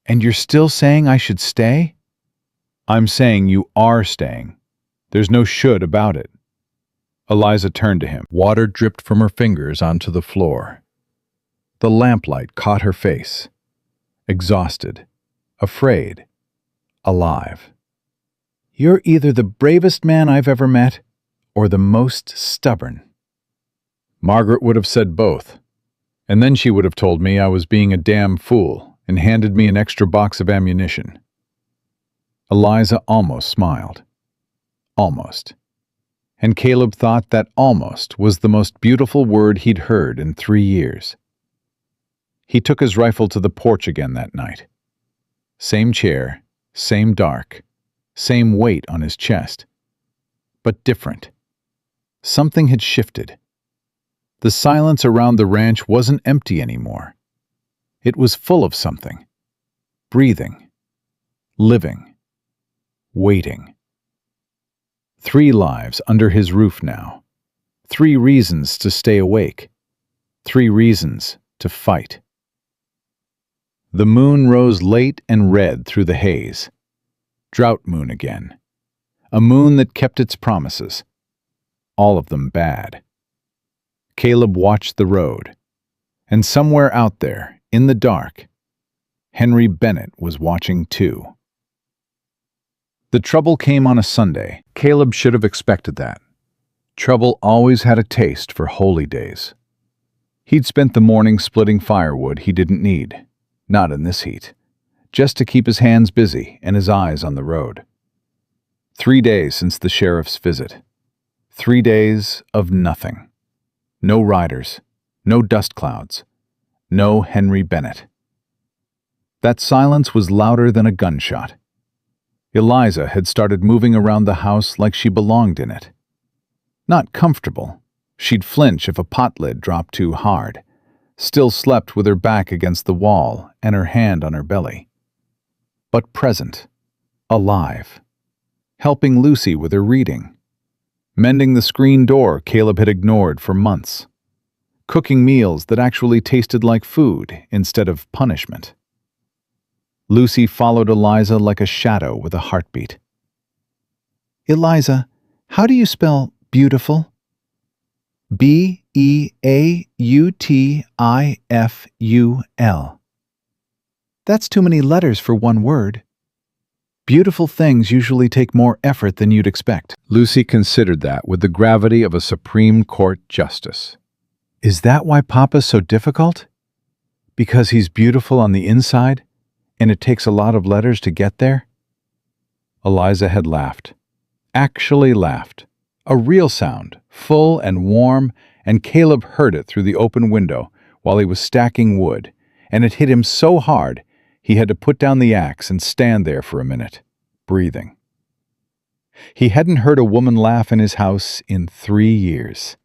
And you're still saying I should stay? I'm saying you are staying. There's no should about it. Eliza turned to him. Water dripped from her fingers onto the floor. The lamplight caught her face. Exhausted, afraid, alive. You're either the bravest man I've ever met, or the most stubborn. Margaret would have said both, and then she would have told me I was being a damn fool and handed me an extra box of ammunition. Eliza almost smiled. Almost. And Caleb thought that almost was the most beautiful word he'd heard in 3 years. He took his rifle to the porch again that night. Same chair, same dark, same weight on his chest. But different. Something had shifted. The silence around the ranch wasn't empty anymore. It was full of something. Breathing. Living. Waiting. 3 lives under his roof now. 3 reasons to stay awake. 3 reasons to fight. The moon rose late and red through the haze. Drought moon again. A moon that kept its promises. All of them bad. Caleb watched the road. And somewhere out there, in the dark, Henry Bennett was watching too. The trouble came on a Sunday. Caleb should have expected that. Trouble always had a taste for holy days. He'd spent the morning splitting firewood he didn't need. Not in this heat. just to keep his hands busy and his eyes on the road. 3 days since the sheriff's visit. 3 days of nothing. No riders, no dust clouds, no Henry Bennett. That silence was louder than a gunshot. Eliza had started moving around the house like she belonged in it. Not comfortable. She'd flinch if a pot lid dropped too hard. Still slept with her back against the wall and her hand on her belly. But present, alive, helping Lucy with her reading, mending the screen door Caleb had ignored for months, cooking meals that actually tasted like food instead of punishment. Lucy followed Eliza like a shadow with a heartbeat. Eliza, how do you spell beautiful? Beautiful. That's too many letters for one word. Beautiful things usually take more effort than you'd expect. Lucy considered that with the gravity of a Supreme Court justice. Is that why Papa's so difficult? Because he's beautiful on the inside, and it takes a lot of letters to get there? Eliza had laughed. Actually laughed. A real sound, full and warm, and Caleb heard it through the open window while he was stacking wood, and it hit him so hard he had to put down the axe and stand there for a minute, breathing. He hadn't heard a woman laugh in his house in 3 years.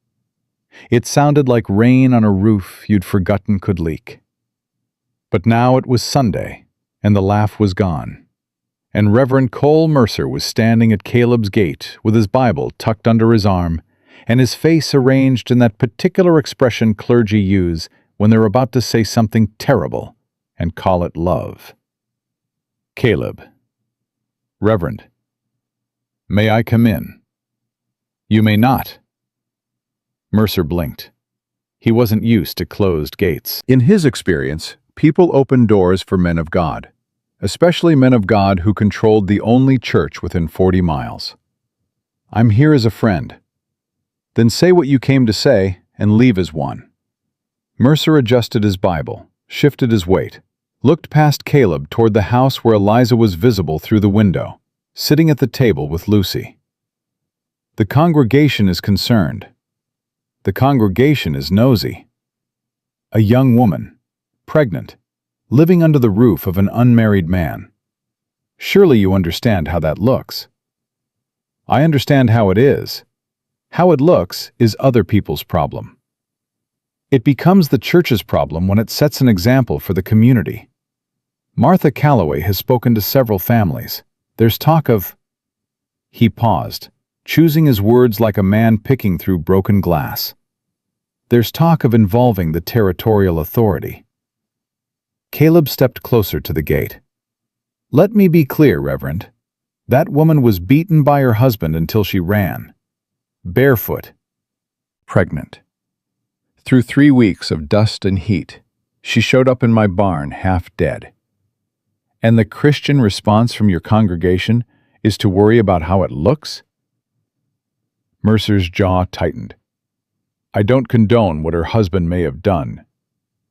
It sounded like rain on a roof you'd forgotten could leak. But now it was Sunday, and the laugh was gone, and Reverend Cole Mercer was standing at Caleb's gate with his Bible tucked under his arm and his face arranged in that particular expression clergy use when they're about to say something terrible and call it love. Caleb. Reverend. May I come in? You may not. Mercer blinked. He wasn't used to closed gates. In his experience, people opened doors for men of God, especially men of God who controlled the only church within 40 miles. I'm here as a friend. Then say what you came to say and leave as one. Mercer adjusted his Bible, shifted his weight, looked past Caleb toward the house where Eliza was visible through the window, sitting at the table with Lucy. The congregation is concerned. The congregation is nosy. A young woman, pregnant, living under the roof of an unmarried man. Surely you understand how that looks. I understand how it is. How it looks is other people's problem. It becomes the church's problem when it sets an example for the community. Martha Calloway has spoken to several families. There's talk of... He paused, choosing his words like a man picking through broken glass. There's talk of involving the territorial authority. Caleb stepped closer to the gate. Let me be clear, Reverend. That woman was beaten by her husband until she ran. Barefoot. Pregnant. Through 3 weeks of dust and heat, she showed up in my barn half dead. And the Christian response from your congregation is to worry about how it looks? Mercer's jaw tightened. I don't condone what her husband may have done.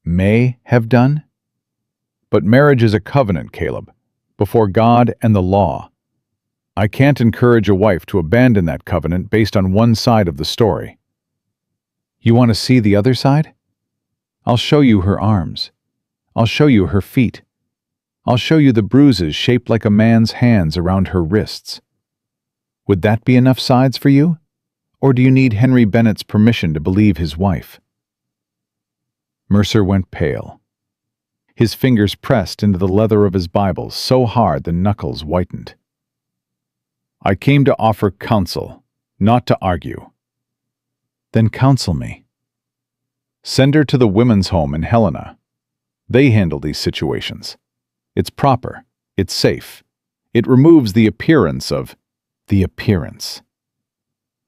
May have done? But marriage is a covenant, Caleb, before God and the law. I can't encourage a wife to abandon that covenant based on one side of the story. You want to see the other side? I'll show you her arms. I'll show you her feet. I'll show you the bruises shaped like a man's hands around her wrists. Would that be enough sides for you? Or do you need Henry Bennett's permission to believe his wife? Mercer went pale. His fingers pressed into the leather of his Bible so hard the knuckles whitened. I came to offer counsel, not to argue. Then counsel me. Send her to the women's home in Helena. They handle these situations. It's proper. It's safe. It removes the appearance of the appearance.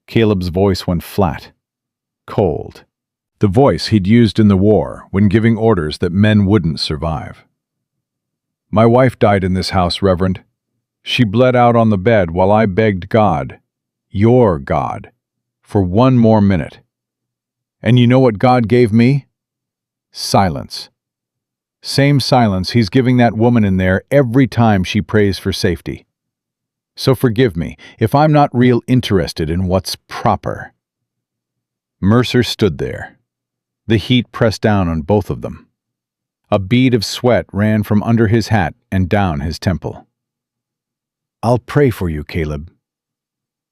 Caleb's voice went flat, cold. The voice he'd used in the war when giving orders that men wouldn't survive. My wife died in this house, Reverend. She bled out on the bed while I begged God, your God, for 1 more minute. And you know what God gave me? Silence. Same silence he's giving that woman in there every time she prays for safety. So forgive me if I'm not real interested in what's proper." Mercer stood there. The heat pressed down on both of them. A bead of sweat ran from under his hat and down his temple. "I'll pray for you, Caleb."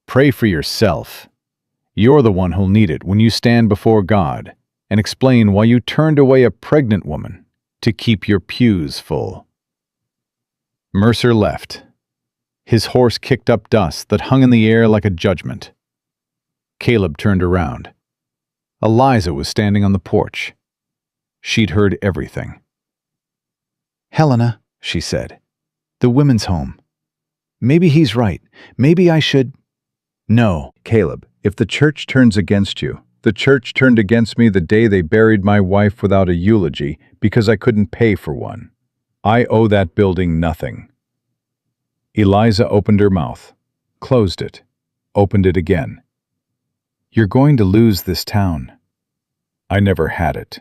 "Pray for yourself. You're the one who'll need it when you stand before God and explain why you turned away a pregnant woman to keep your pews full." Mercer left. His horse kicked up dust that hung in the air like a judgment. Caleb turned around. Eliza was standing on the porch. She'd heard everything. "Helena," she said, "the women's home. Maybe he's right. Maybe I should—" "No, Caleb, if the church turns against you, the church turned against me the day they buried my wife without a eulogy because I couldn't pay for one. I owe that building nothing." Eliza opened her mouth, closed it, opened it again. "You're going to lose this town." "I never had it."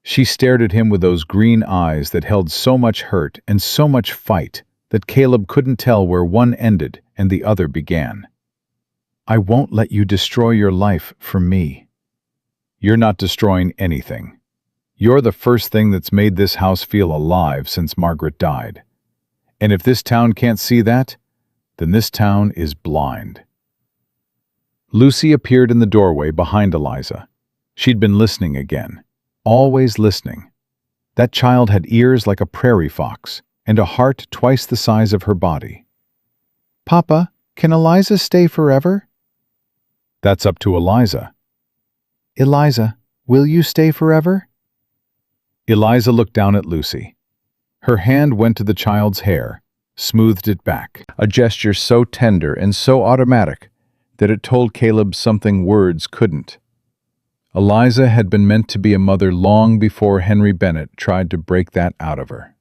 She stared at him with those green eyes that held so much hurt and so much fight that Caleb couldn't tell where one ended and the other began. "I won't let you destroy your life for me." "You're not destroying anything. You're the first thing that's made this house feel alive since Margaret died. And if this town can't see that, then this town is blind." Lucy appeared in the doorway behind Eliza. She'd been listening again, always listening. That child had ears like a prairie fox and a heart twice the size of her body. "Papa, can Eliza stay forever?" "That's up to Eliza." "Eliza, will you stay forever?" Eliza looked down at Lucy. Her hand went to the child's hair, smoothed it back, a gesture so tender and so automatic that it told Caleb something words couldn't. Eliza had been meant to be a mother long before Henry Bennett tried to break that out of her.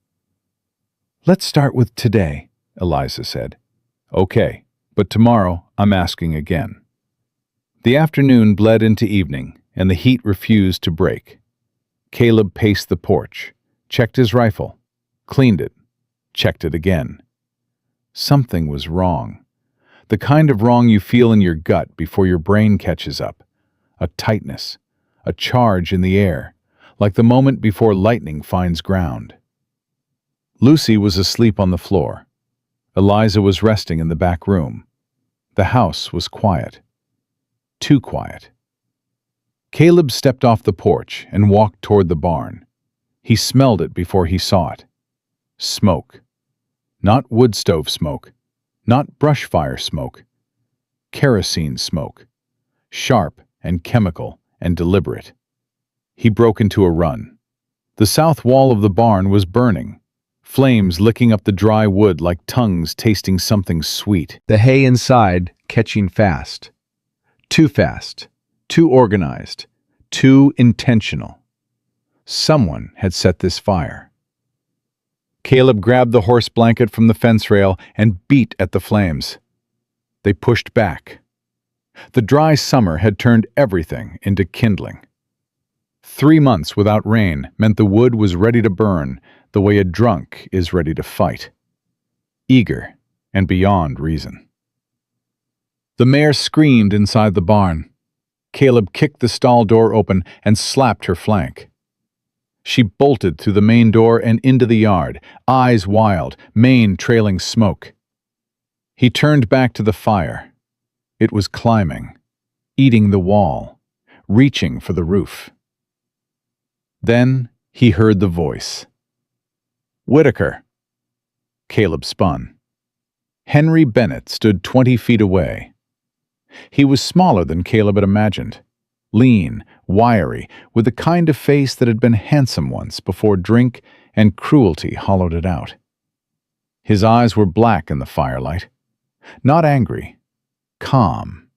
"Let's start with today," Eliza said. "Okay, but tomorrow I'm asking again." The afternoon bled into evening, and the heat refused to break. Caleb paced the porch, checked his rifle, cleaned it, checked it again. Something was wrong. The kind of wrong you feel in your gut before your brain catches up. A tightness, a charge in the air, like the moment before lightning finds ground. Lucy was asleep on the floor. Eliza was resting in the back room. The house was quiet. Too quiet. Caleb stepped off the porch and walked toward the barn. He smelled it before he saw it. Smoke. Not wood stove smoke. Not brush fire smoke. Kerosene smoke. Sharp and chemical and deliberate. He broke into a run. The south wall of the barn was burning, flames licking up the dry wood like tongues tasting something sweet. The hay inside catching fast. Too fast. Too organized. Too intentional. Someone had set this fire. Caleb grabbed the horse blanket from the fence rail and beat at the flames. They pushed back. The dry summer had turned everything into kindling. 3 months without rain meant the wood was ready to burn the way a drunk is ready to fight. Eager and beyond reason. The mare screamed inside the barn. Caleb kicked the stall door open and slapped her flank. She bolted through the main door and into the yard, eyes wild, mane trailing smoke. He turned back to the fire. It was climbing, eating the wall, reaching for the roof. Then he heard the voice. "Whitaker." Caleb spun. Henry Bennett stood 20 feet away. He was smaller than Caleb had imagined. Lean, wiry, with the kind of face that had been handsome once before drink and cruelty hollowed it out. His eyes were black in the firelight. Not angry. Calm.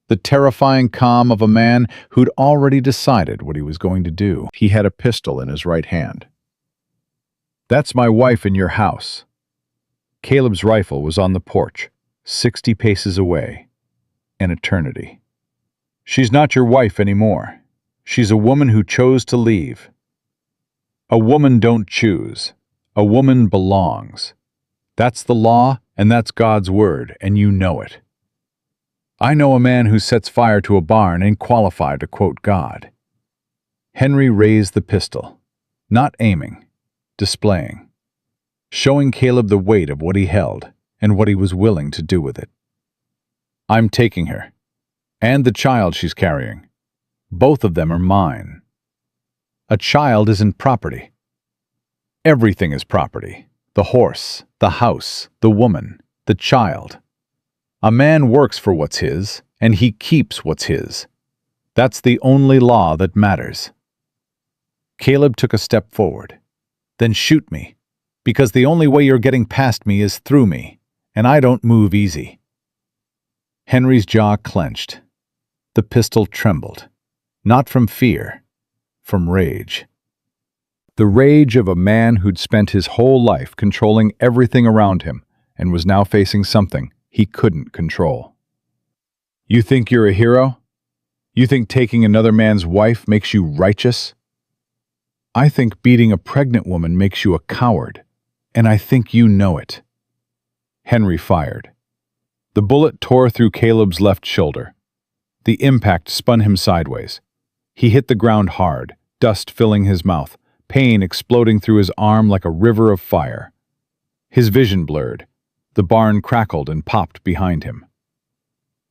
The terrifying calm of a man who'd already decided what he was going to do. He had a pistol in his right hand. "That's my wife in your house." Caleb's rifle was on the porch, 60 paces away. An eternity. "She's not your wife anymore. She's a woman who chose to leave." A woman don't choose. A woman belongs. That's the law, and that's God's word, and you know it. I know a man who sets fire to a barn ain't qualified to quote God. Henry raised the pistol, not aiming, displaying, showing Caleb the weight of what he held and what he was willing to do with it. I'm taking her, and the child she's carrying. Both of them are mine. A child isn't property. Everything is property. The horse, the house, the woman, the child. A man works for what's his, and he keeps what's his. That's the only law that matters. Caleb took a step forward. Then shoot me, because the only way you're getting past me is through me, and I don't move easy. Henry's jaw clenched. The pistol trembled, not from fear, from rage. The rage of a man who'd spent his whole life controlling everything around him and was now facing something he couldn't control. You think you're a hero? You think taking another man's wife makes you righteous? I think beating a pregnant woman makes you a coward, and I think you know it. Henry fired. The bullet tore through Caleb's left shoulder. The impact spun him sideways. He hit the ground hard, dust filling his mouth, pain exploding through his arm like a river of fire. His vision blurred. The barn crackled and popped behind him.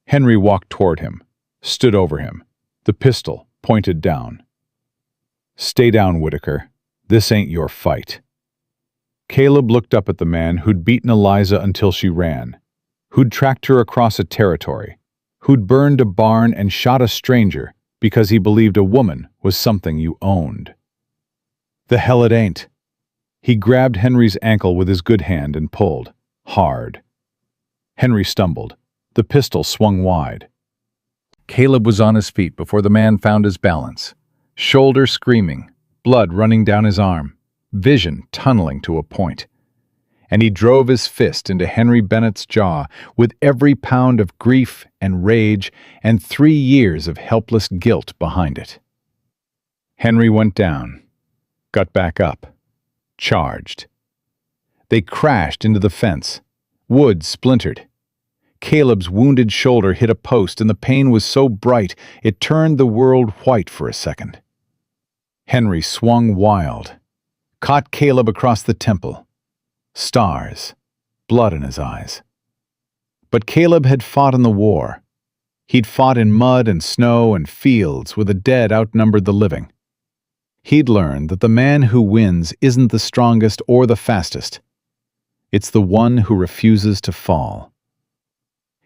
Henry walked toward him, stood over him, the pistol pointed down. Stay down, Whitaker. This ain't your fight. Caleb looked up at the man who'd beaten Eliza until she ran, who'd tracked her across a territory, who'd burned a barn and shot a stranger because he believed a woman was something you owned. The hell it ain't. He grabbed Henry's ankle with his good hand and pulled, hard. Henry stumbled. The pistol swung wide. Caleb was on his feet before the man found his balance. Shoulder screaming, blood running down his arm, vision tunneling to a point. And he drove his fist into Henry Bennett's jaw with every pound of grief and rage and 3 years of helpless guilt behind it. Henry went down, got back up, charged. They crashed into the fence. Wood splintered. Caleb's wounded shoulder hit a post, and the pain was so bright it turned the world white for a second. Henry swung wild, caught Caleb across the temple. Stars, blood in his eyes. But Caleb had fought in the war. He'd fought in mud and snow and fields where the dead outnumbered the living. He'd learned that the man who wins isn't the strongest or the fastest. It's the one who refuses to fall.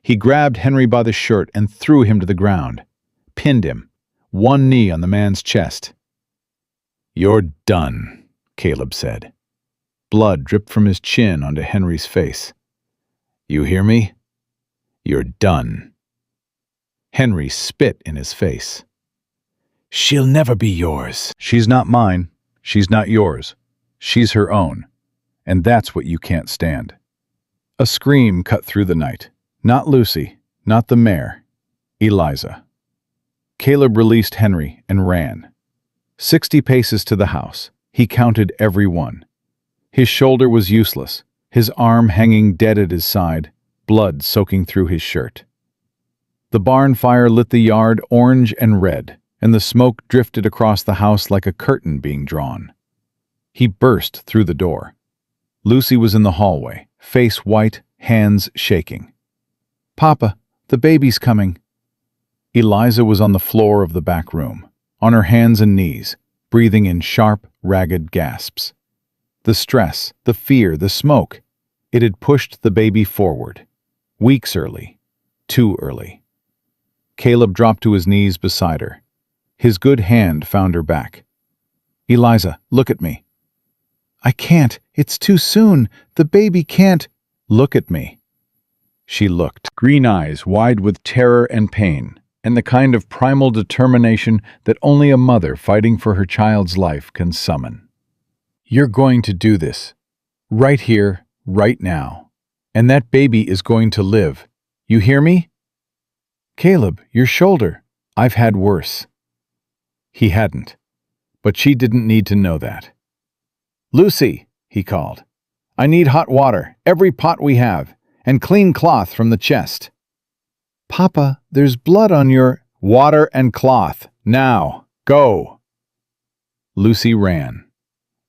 He grabbed Henry by the shirt and threw him to the ground, pinned him, one knee on the man's chest. "You're done," Caleb said. Blood dripped from his chin onto Henry's face. "You hear me? You're done." Henry spit in his face. "She'll never be yours." "She's not mine. She's not yours. She's her own. And that's what you can't stand." A scream cut through the night. Not Lucy, not the mare. Eliza. Caleb released Henry and ran. 60 paces to the house. He counted every one. His shoulder was useless, his arm hanging dead at his side, blood soaking through his shirt. The barn fire lit the yard orange and red, and the smoke drifted across the house like a curtain being drawn. He burst through the door. Lucy was in the hallway, face white, hands shaking. "Papa, the baby's coming." Eliza was on the floor of the back room, on her hands and knees, breathing in sharp, ragged gasps. The stress, the fear, the smoke, it had pushed the baby forward. Weeks early. Too early. Caleb dropped to his knees beside her. His good hand found her back. "Eliza, look at me." "I can't. It's too soon. The baby can't." "Look at me." She looked, green eyes wide with terror and pain, and the kind of primal determination that only a mother fighting for her child's life can summon. "You're going to do this. Right here, right now. And that baby is going to live. You hear me?" "Caleb, your shoulder. I've had worse." He hadn't. But she didn't need to know that. "Lucy," he called, "I need hot water, every pot we have, and clean cloth from the chest." Papa, there's blood on your— "Water and cloth, now, go!" Lucy ran,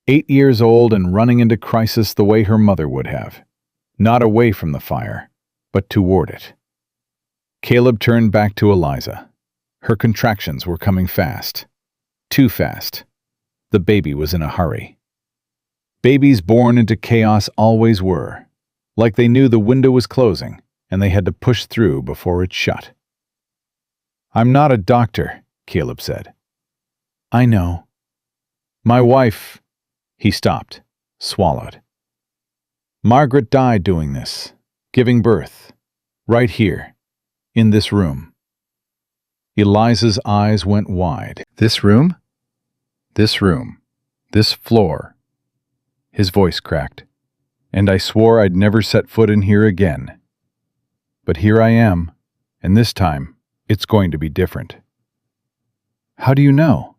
8 years old and running into crisis the way her mother would have, not away from the fire, but toward it. Caleb turned back to Eliza. Her contractions were coming fast. Too fast. The baby was in a hurry. Babies born into chaos always were, like they knew the window was closing and they had to push through before it shut. "I'm not a doctor," Caleb said. I know. "My wife—" He stopped, swallowed. "Margaret died doing this, giving birth, right here, in this room." Eliza's eyes went wide. This room? "This room, this floor." His voice cracked. "And I swore I'd never set foot in here again. But here I am, and this time it's going to be different." How do you know?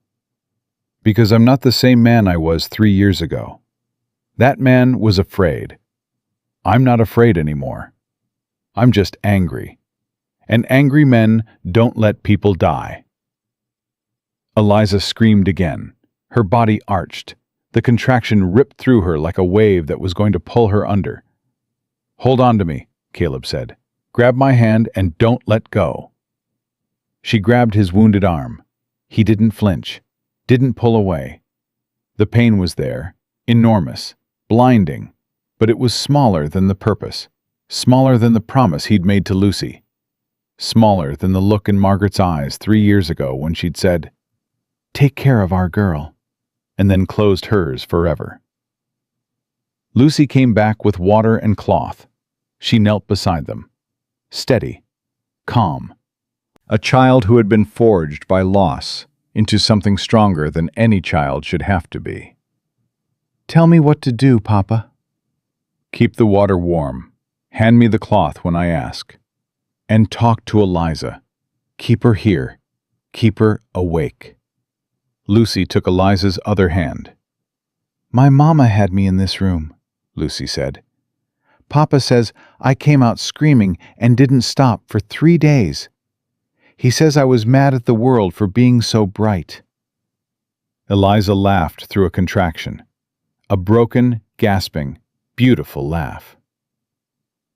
"Because I'm not the same man I was 3 years ago. That man was afraid. I'm not afraid anymore. I'm just angry. And angry men don't let people die." Eliza screamed again. Her body arched. The contraction ripped through her like a wave that was going to pull her under. "Hold on to me," Caleb said. "Grab my hand and don't let go." She grabbed his wounded arm. He didn't flinch, didn't pull away. The pain was there, enormous, blinding, but it was smaller than the purpose, smaller than the promise he'd made to Lucy, smaller than the look in Margaret's eyes 3 years ago when she'd said, "Take care of our girl," and then closed hers forever. Lucy came back with water and cloth. She knelt beside them, steady, calm, a child who had been forged by loss into something stronger than any child should have to be. Tell me what to do, Papa. "Keep the water warm. Hand me the cloth when I ask. And talk to Eliza. Keep her here. Keep her awake." Lucy took Eliza's other hand. My mama had me in this room, Lucy said. Papa says I came out screaming and didn't stop for 3 days. He says I was mad at the world for being so bright. Eliza laughed through a contraction. A broken, gasping, beautiful laugh.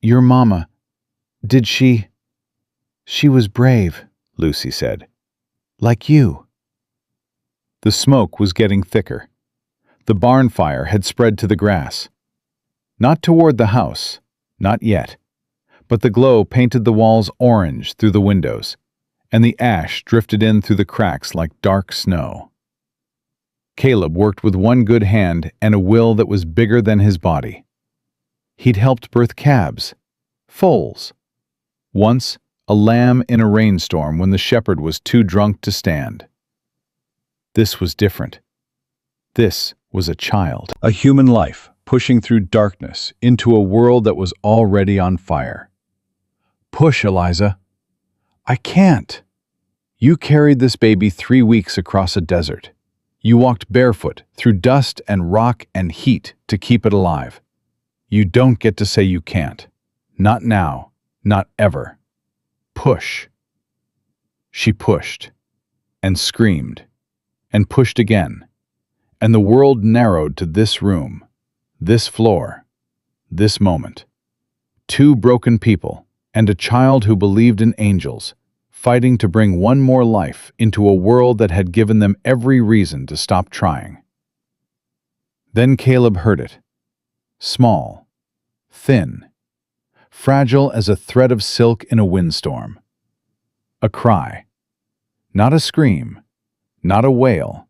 Your mama, did she? She was brave, Lucy said. Like you. The smoke was getting thicker. The barn fire had spread to the grass. Not toward the house, not yet, but the glow painted the walls orange through the windows, and the ash drifted in through the cracks like dark snow. Caleb worked with one good hand and a will that was bigger than his body. He'd helped birth calves, foals. Once, a lamb in a rainstorm when the shepherd was too drunk to stand. This was different. This was a child, a human life pushing through darkness into a world that was already on fire. Push, Eliza. I can't. You carried this baby 3 weeks across a desert. You walked barefoot through dust and rock and heat to keep it alive. You don't get to say you can't. Not now. Not ever. Push. She pushed, and screamed, and pushed again, and the world narrowed to this room, this floor, this moment. 2 broken people, and a child who believed in angels, fighting to bring one more life into a world that had given them every reason to stop trying. Then Caleb heard it. Small, thin, fragile as a thread of silk in a windstorm. A cry. Not a scream, not a wail.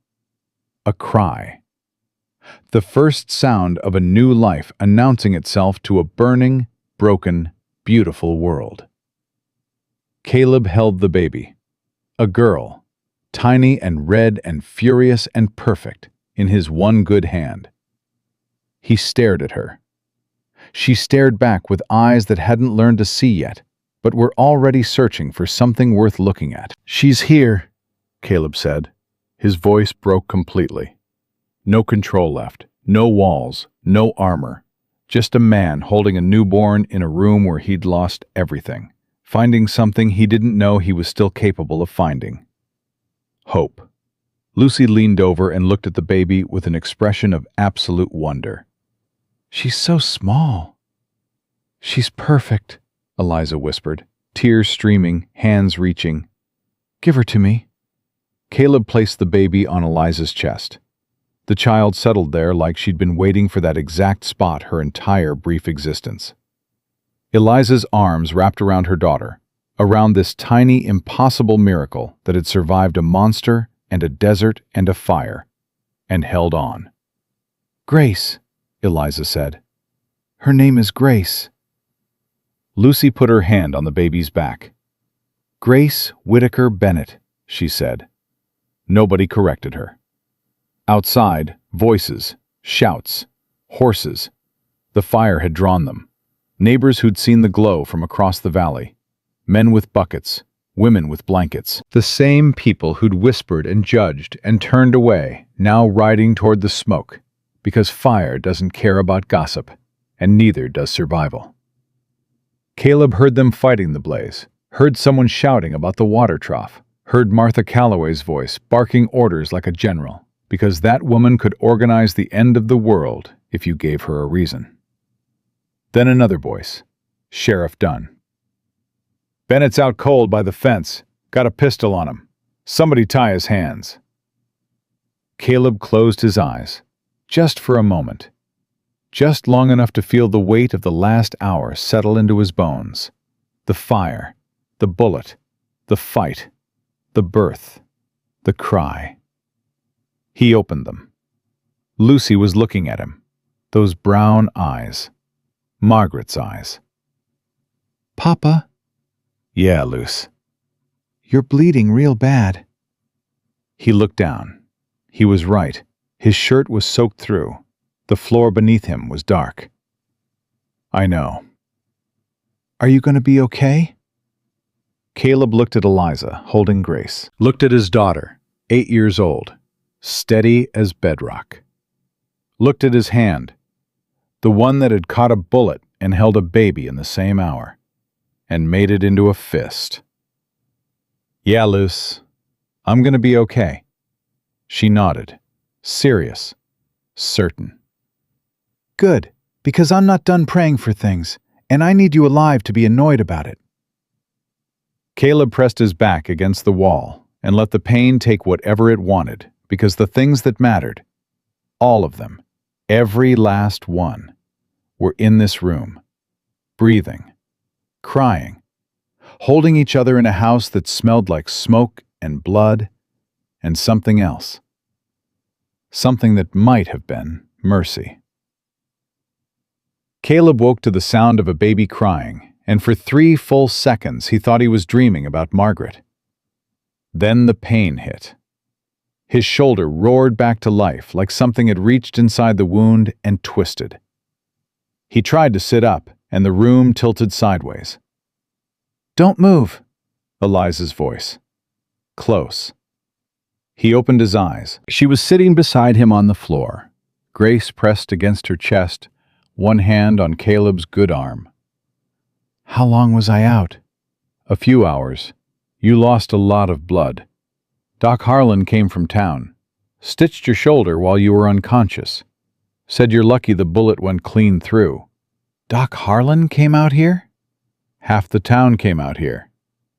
A cry. The first sound of a new life announcing itself to a burning, broken, beautiful world. Caleb held the baby, a girl, tiny and red and furious and perfect, in his one good hand. He stared at her. She stared back with eyes that hadn't learned to see yet, but were already searching for something worth looking at. She's here, Caleb said. His voice broke completely. No control left, No walls, no armor. Just a man holding a newborn in a room where he'd lost everything, finding something he didn't know he was still capable of finding. Hope. Lucy leaned over and looked at the baby with an expression of absolute wonder. "She's so small." "She's perfect," Eliza whispered, tears streaming, hands reaching. "Give her to me." Caleb placed the baby on Eliza's chest. The child settled there like she'd been waiting for that exact spot her entire brief existence. Eliza's arms wrapped around her daughter, around this tiny, impossible miracle that had survived a monster and a desert and a fire, and held on. "Grace," Eliza said. "Her name is Grace." Lucy put her hand on the baby's back. "Grace Whitaker Bennett," she said. Nobody corrected her. Outside, voices, shouts, horses. The fire had drawn them. Neighbors who'd seen the glow from across the valley. Men with buckets, women with blankets. The same people who'd whispered and judged and turned away, now riding toward the smoke, because fire doesn't care about gossip, and neither does survival. Caleb heard them fighting the blaze, heard someone shouting about the water trough, heard Martha Calloway's voice barking orders like a general, because that woman could organize the end of the world if you gave her a reason. Then another voice, Sheriff Dunn. "Bennett's out cold by the fence. Got a pistol on him. Somebody tie his hands." Caleb closed his eyes, just for a moment, just long enough to feel the weight of the last hour settle into his bones. The fire, the bullet, the fight, the birth, the cry. He opened them. Lucy was looking at him, those brown eyes, Margaret's eyes. "Papa?" "Yeah, Luce." "You're bleeding real bad." He looked down. He was right. His shirt was soaked through. The floor beneath him was dark. "I know." "Are you going to be okay?" Caleb looked at Eliza, holding Grace. Looked at his daughter, 8 years old, steady as bedrock. Looked at his hand, the one that had caught a bullet and held a baby in the same hour, and made it into a fist. "Yeah, Luce, I'm going to be okay." She nodded, serious, certain. "Good, because I'm not done praying for things, and I need you alive to be annoyed about it." Caleb pressed his back against the wall and let the pain take whatever it wanted, because the things that mattered, all of them, every last one, were in this room, breathing, crying, holding each other in a house that smelled like smoke and blood and something else. Something that might have been mercy. Caleb woke to the sound of a baby crying, and for 3 full seconds he thought he was dreaming about Margaret. Then the pain hit. His shoulder roared back to life like something had reached inside the wound and twisted. He tried to sit up, and the room tilted sideways. "Don't move," Eliza's voice. Close. He opened his eyes. She was sitting beside him on the floor, Grace pressed against her chest, one hand on Caleb's good arm. "How long was I out?" "A few hours. You lost a lot of blood. Doc Harlan came from town. Stitched your shoulder while you were unconscious. Said you're lucky the bullet went clean through." "Doc Harlan came out here?" "Half the town came out here.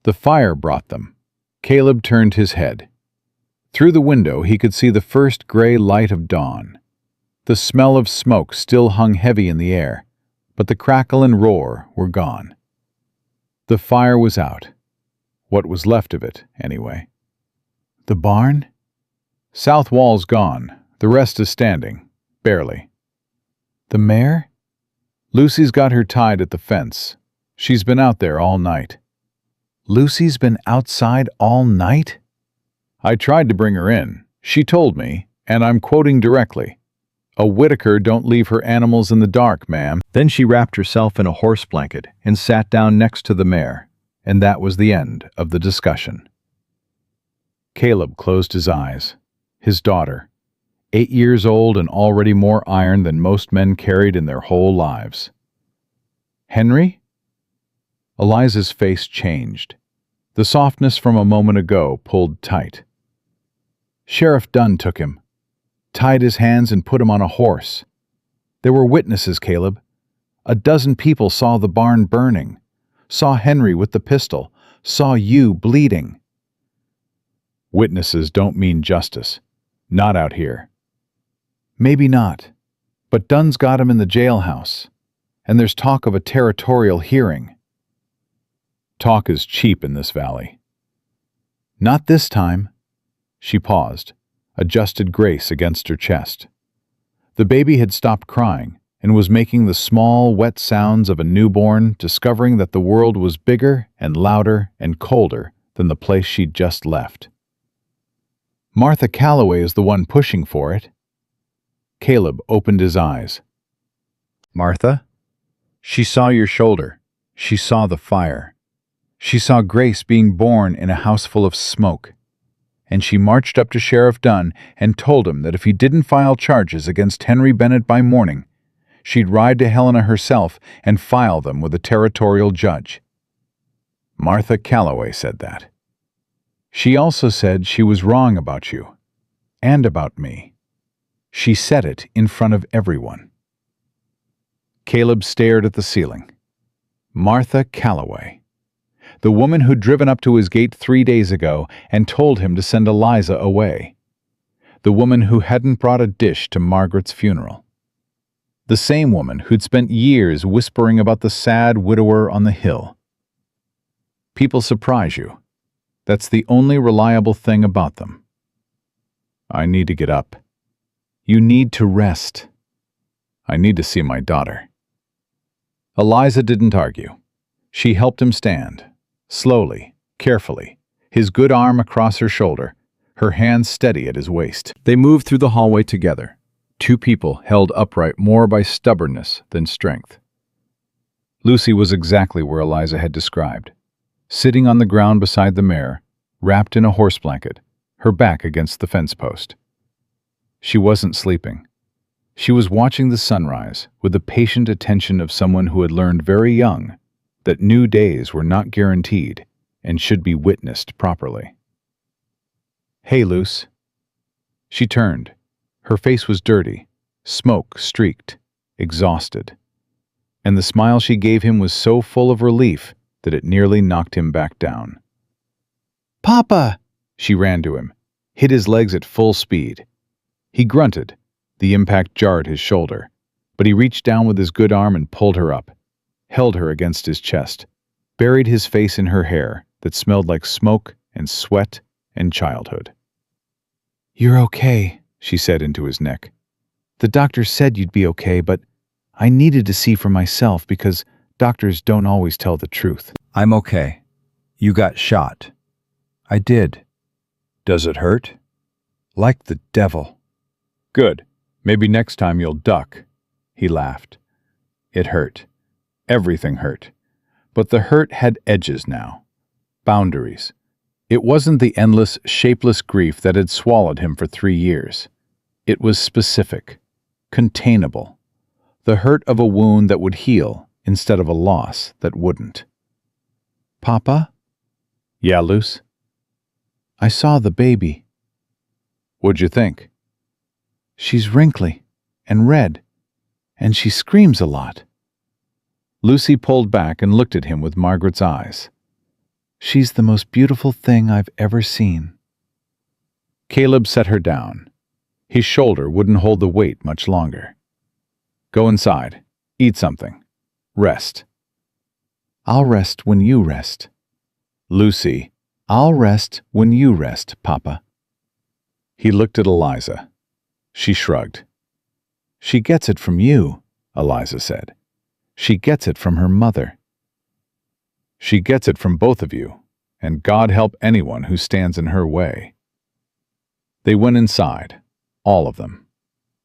The fire brought them." Caleb turned his head. Through the window he could see the first gray light of dawn. The smell of smoke still hung heavy in the air, but the crackle and roar were gone. The fire was out. What was left of it, anyway. "The barn?" "South wall's gone. The rest is standing. Barely." "The mare?" "Lucy's got her tied at the fence. She's been out there all night." "Lucy's been outside all night?" "I tried to bring her in. She told me, and I'm quoting directly, 'A Whitaker don't leave her animals in the dark, ma'am.'" Then she wrapped herself in a horse blanket and sat down next to the mare, and that was the end of the discussion. Caleb closed his eyes. His daughter, 8 years old and already more iron than most men carried in their whole lives. Henry? Eliza's face changed. The softness from a moment ago pulled tight. Sheriff Dunn took him, tied his hands and put him on a horse. There were witnesses, Caleb. A dozen people saw the barn burning, saw Henry with the pistol, saw you bleeding. Witnesses don't mean justice. Not out here. Maybe not, but Dunn's got him in the jailhouse, and there's talk of a territorial hearing. Talk is cheap in this valley. Not this time. She paused, adjusted Grace against her chest. The baby had stopped crying and was making the small, wet sounds of a newborn, discovering that the world was bigger and louder and colder than the place she'd just left. Martha Calloway is the one pushing for it. Caleb opened his eyes. Martha? She saw your shoulder. She saw the fire. She saw Grace being born in a house full of smoke. And she marched up to Sheriff Dunn and told him that if he didn't file charges against Henry Bennett by morning, she'd ride to Helena herself and file them with a territorial judge. Martha Calloway said that. She also said she was wrong about you, and about me. She said it in front of everyone. Caleb stared at the ceiling. Martha Calloway. The woman who'd driven up to his gate 3 days ago and told him to send Eliza away. The woman who hadn't brought a dish to Margaret's funeral. The same woman who'd spent years whispering about the sad widower on the hill. People surprise you. That's the only reliable thing about them. I need to get up. You need to rest. I need to see my daughter. Eliza didn't argue. She helped him stand, slowly, carefully, his good arm across her shoulder, her hands steady at his waist. They moved through the hallway together, two people held upright more by stubbornness than strength. Lucy was exactly where Eliza had described, sitting on the ground beside the mare, wrapped in a horse blanket, her back against the fence post. She wasn't sleeping. She was watching the sunrise with the patient attention of someone who had learned very young that new days were not guaranteed and should be witnessed properly. "Hey, Luce." She turned. Her face was dirty, smoke-streaked, exhausted. And the smile she gave him was so full of relief that it nearly knocked him back down. "Papa!" She ran to him, hit his legs at full speed. He grunted. The impact jarred his shoulder, but he reached down with his good arm and pulled her up, held her against his chest, buried his face in her hair that smelled like smoke and sweat and childhood. "You're okay," she said into his neck. "The doctor said you'd be okay, but I needed to see for myself because doctors don't always tell the truth." "I'm okay. You got shot." "I did." "Does it hurt?" "Like the devil." "Good. Maybe next time you'll duck." He laughed. It hurt. Everything hurt. But the hurt had edges now. Boundaries. It wasn't the endless, shapeless grief that had swallowed him for 3 years. It was specific, containable. The hurt of a wound that would heal instead of a loss that wouldn't. "Papa?" "Yeah, Luce?" "I saw the baby." "What'd you think?" "She's wrinkly and red, and she screams a lot." Lucy pulled back and looked at him with Margaret's eyes. "She's the most beautiful thing I've ever seen." Caleb set her down. His shoulder wouldn't hold the weight much longer. "Go inside. Eat something. Rest." "I'll rest when you rest." "Lucy." "I'll rest when you rest, Papa." He looked at Eliza. She shrugged. "She gets it from you," Eliza said. "She gets it from her mother." "She gets it from both of you, and God help anyone who stands in her way." They went inside, all of them,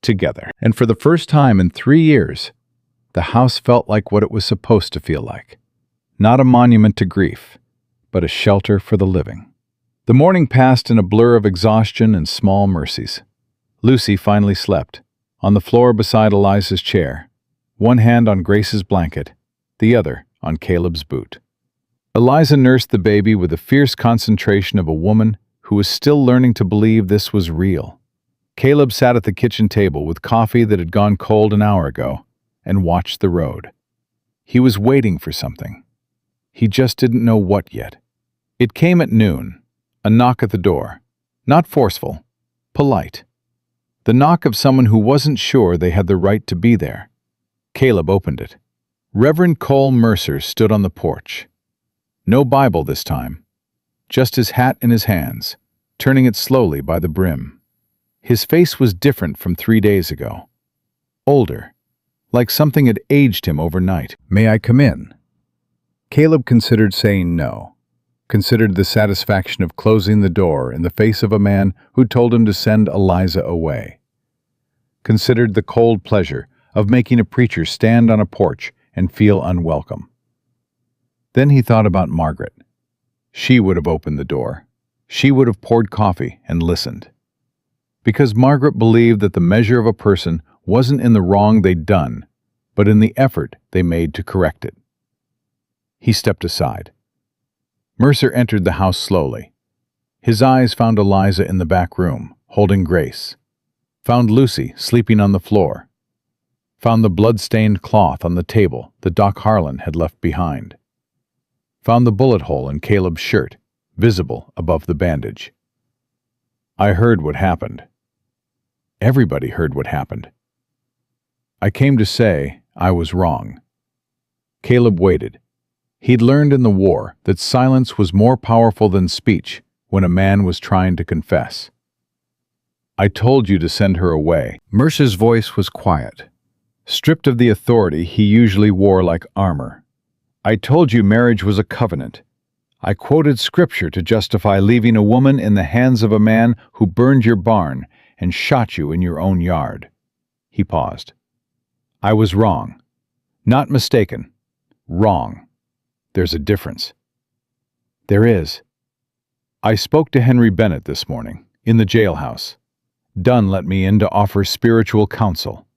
together. And for the first time in 3 years, the house felt like what it was supposed to feel like. Not a monument to grief, but a shelter for the living. The morning passed in a blur of exhaustion and small mercies. Lucy finally slept, on the floor beside Eliza's chair, one hand on Grace's blanket, the other on Caleb's boot. Eliza nursed the baby with the fierce concentration of a woman who was still learning to believe this was real. Caleb sat at the kitchen table with coffee that had gone cold an hour ago and watched the road. He was waiting for something. He just didn't know what yet. It came at noon, a knock at the door. Not forceful, polite. The knock of someone who wasn't sure they had the right to be there. Caleb opened it. Reverend Cole Mercer stood on the porch. No Bible this time, just his hat in his hands, turning it slowly by the brim. His face was different from 3 days ago. Older, like something had aged him overnight. "May I come in?" Caleb considered saying no, considered the satisfaction of closing the door in the face of a man who told him to send Eliza away, considered the cold pleasure of making a preacher stand on a porch and feel unwelcome. Then he thought about Margaret. She would have opened the door. She would have poured coffee and listened. Because Margaret believed that the measure of a person wasn't in the wrong they'd done, but in the effort they made to correct it. He stepped aside. Mercer entered the house slowly. His eyes found Eliza in the back room, holding Grace. Found Lucy sleeping on the floor. Found the blood-stained cloth on the table that Doc Harlan had left behind. Found the bullet hole in Caleb's shirt, visible above the bandage. I heard what happened. Everybody heard what happened. I came to say I was wrong. Caleb waited. He'd learned in the war that silence was more powerful than speech when a man was trying to confess. I told you to send her away. Mercer's voice was quiet, stripped of the authority he usually wore like armor. I told you marriage was a covenant. I quoted scripture to justify leaving a woman in the hands of a man who burned your barn and shot you in your own yard. He paused. I was wrong. Not mistaken. Wrong. There's a difference. There is. I spoke to Henry Bennett this morning, in the jailhouse. Dunn let me in to offer spiritual counsel.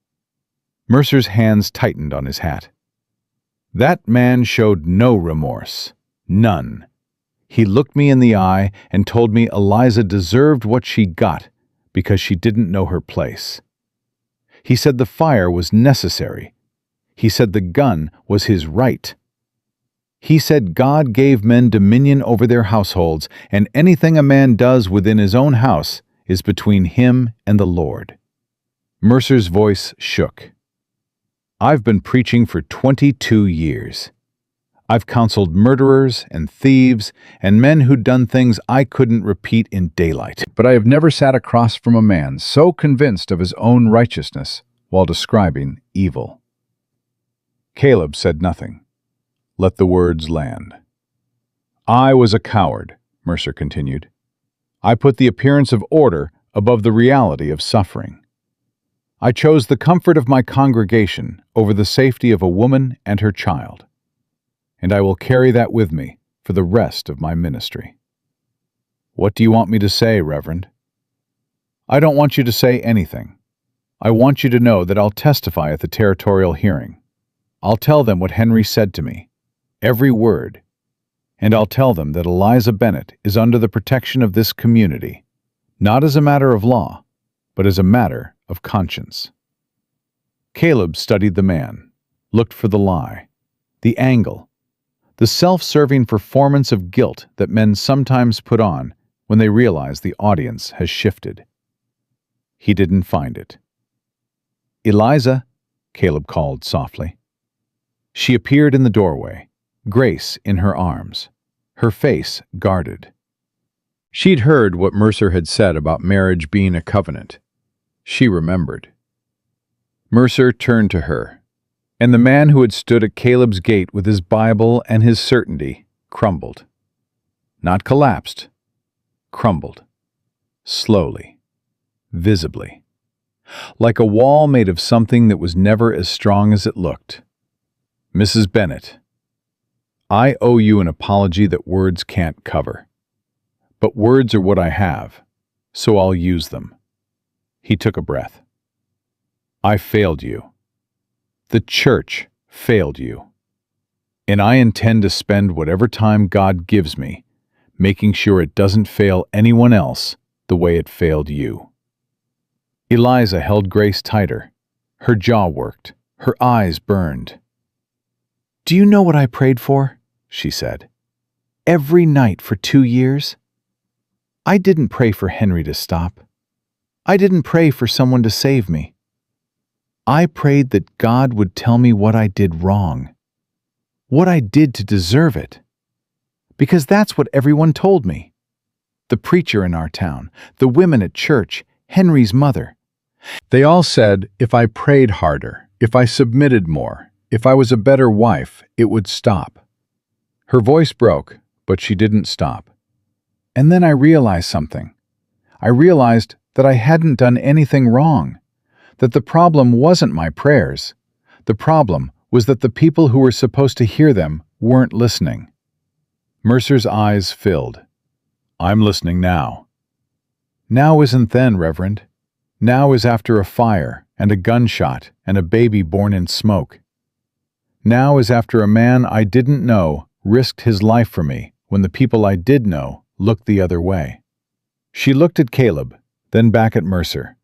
Mercer's hands tightened on his hat. That man showed no remorse. None. He looked me in the eye and told me Eliza deserved what she got because she didn't know her place. He said the fire was necessary. He said the gun was his right. He said God gave men dominion over their households, and anything a man does within his own house is between him and the Lord. Mercer's voice shook. I've been preaching for 22 years. I've counseled murderers and thieves and men who'd done things I couldn't repeat in daylight. But I have never sat across from a man so convinced of his own righteousness while describing evil. Caleb said nothing. Let the words land. I was a coward, Mercer continued. I put the appearance of order above the reality of suffering. I chose the comfort of my congregation over the safety of a woman and her child. And I will carry that with me for the rest of my ministry. What do you want me to say, Reverend? I don't want you to say anything. I want you to know that I'll testify at the territorial hearing. I'll tell them what Henry said to me, every word, and I'll tell them that Eliza Bennett is under the protection of this community, not as a matter of law, but as a matter of conscience. Caleb studied the man, looked for the lie, the angle, the self-serving performance of guilt that men sometimes put on when they realize the audience has shifted. He didn't find it. Eliza, Caleb called softly. She appeared in the doorway, Grace in her arms, her face guarded. She'd heard what Mercer had said about marriage being a covenant. She remembered. Mercer turned to her, and the man who had stood at Caleb's gate with his Bible and his certainty crumbled. Not collapsed, crumbled. Slowly, visibly. Like a wall made of something that was never as strong as it looked. Mrs. Bennett, I owe you an apology that words can't cover. But words are what I have, so I'll use them. He took a breath. I failed you. The church failed you. And I intend to spend whatever time God gives me making sure it doesn't fail anyone else the way it failed you. Eliza held Grace tighter. Her jaw worked. Her eyes burned. Do you know what I prayed for? She said. Every night for 2 years? I didn't pray for Henry to stop. I didn't pray for someone to save me. I prayed that God would tell me what I did wrong, what I did to deserve it. Because that's what everyone told me. The preacher in our town, the women at church, Henry's mother. They all said if I prayed harder, if I submitted more, if I was a better wife, it would stop. Her voice broke, but she didn't stop. And then I realized something. I realized that I hadn't done anything wrong, that the problem wasn't my prayers. The problem was that the people who were supposed to hear them weren't listening. Mercer's eyes filled. I'm listening now. Now isn't then, Reverend. Now is after a fire and a gunshot and a baby born in smoke. Now is after a man I didn't know risked his life for me when the people I did know looked the other way. She looked at Caleb, then back at Mercer.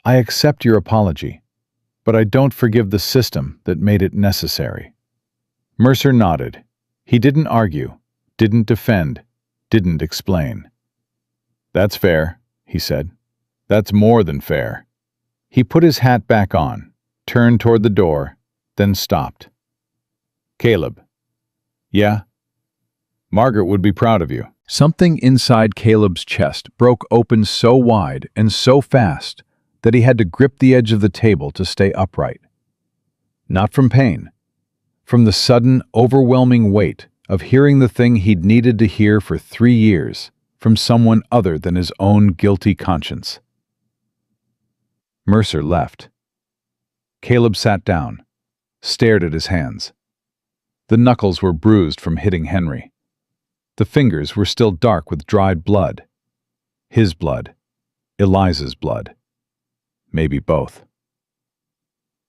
I accept your apology, but I don't forgive the system that made it necessary. Mercer nodded. He didn't argue, didn't defend, didn't explain. That's fair, he said. That's more than fair. He put his hat back on, turned toward the door, then stopped. Caleb. Yeah? Margaret would be proud of you. Something inside Caleb's chest broke open so wide and so fast that he had to grip the edge of the table to stay upright. Not from pain, from the sudden, overwhelming weight of hearing the thing he'd needed to hear for 3 years from someone other than his own guilty conscience. Mercer left. Caleb sat down, stared at his hands. The knuckles were bruised from hitting Henry. The fingers were still dark with dried blood. His blood. Eliza's blood. Maybe both.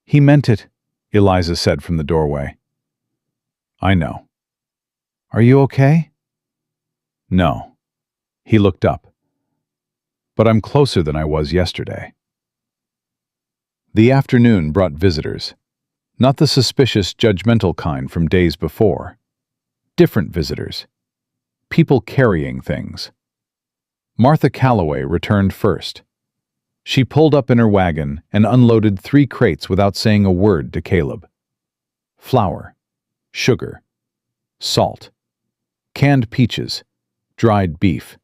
He meant it, Eliza said from the doorway. I know. Are you okay? No. He looked up. But I'm closer than I was yesterday. The afternoon brought visitors. Not the suspicious, judgmental kind from days before. Different visitors. People carrying things. Martha Calloway returned first. She pulled up in her wagon and unloaded 3 crates without saying a word to Caleb. Flour, sugar, salt, canned peaches, dried beef.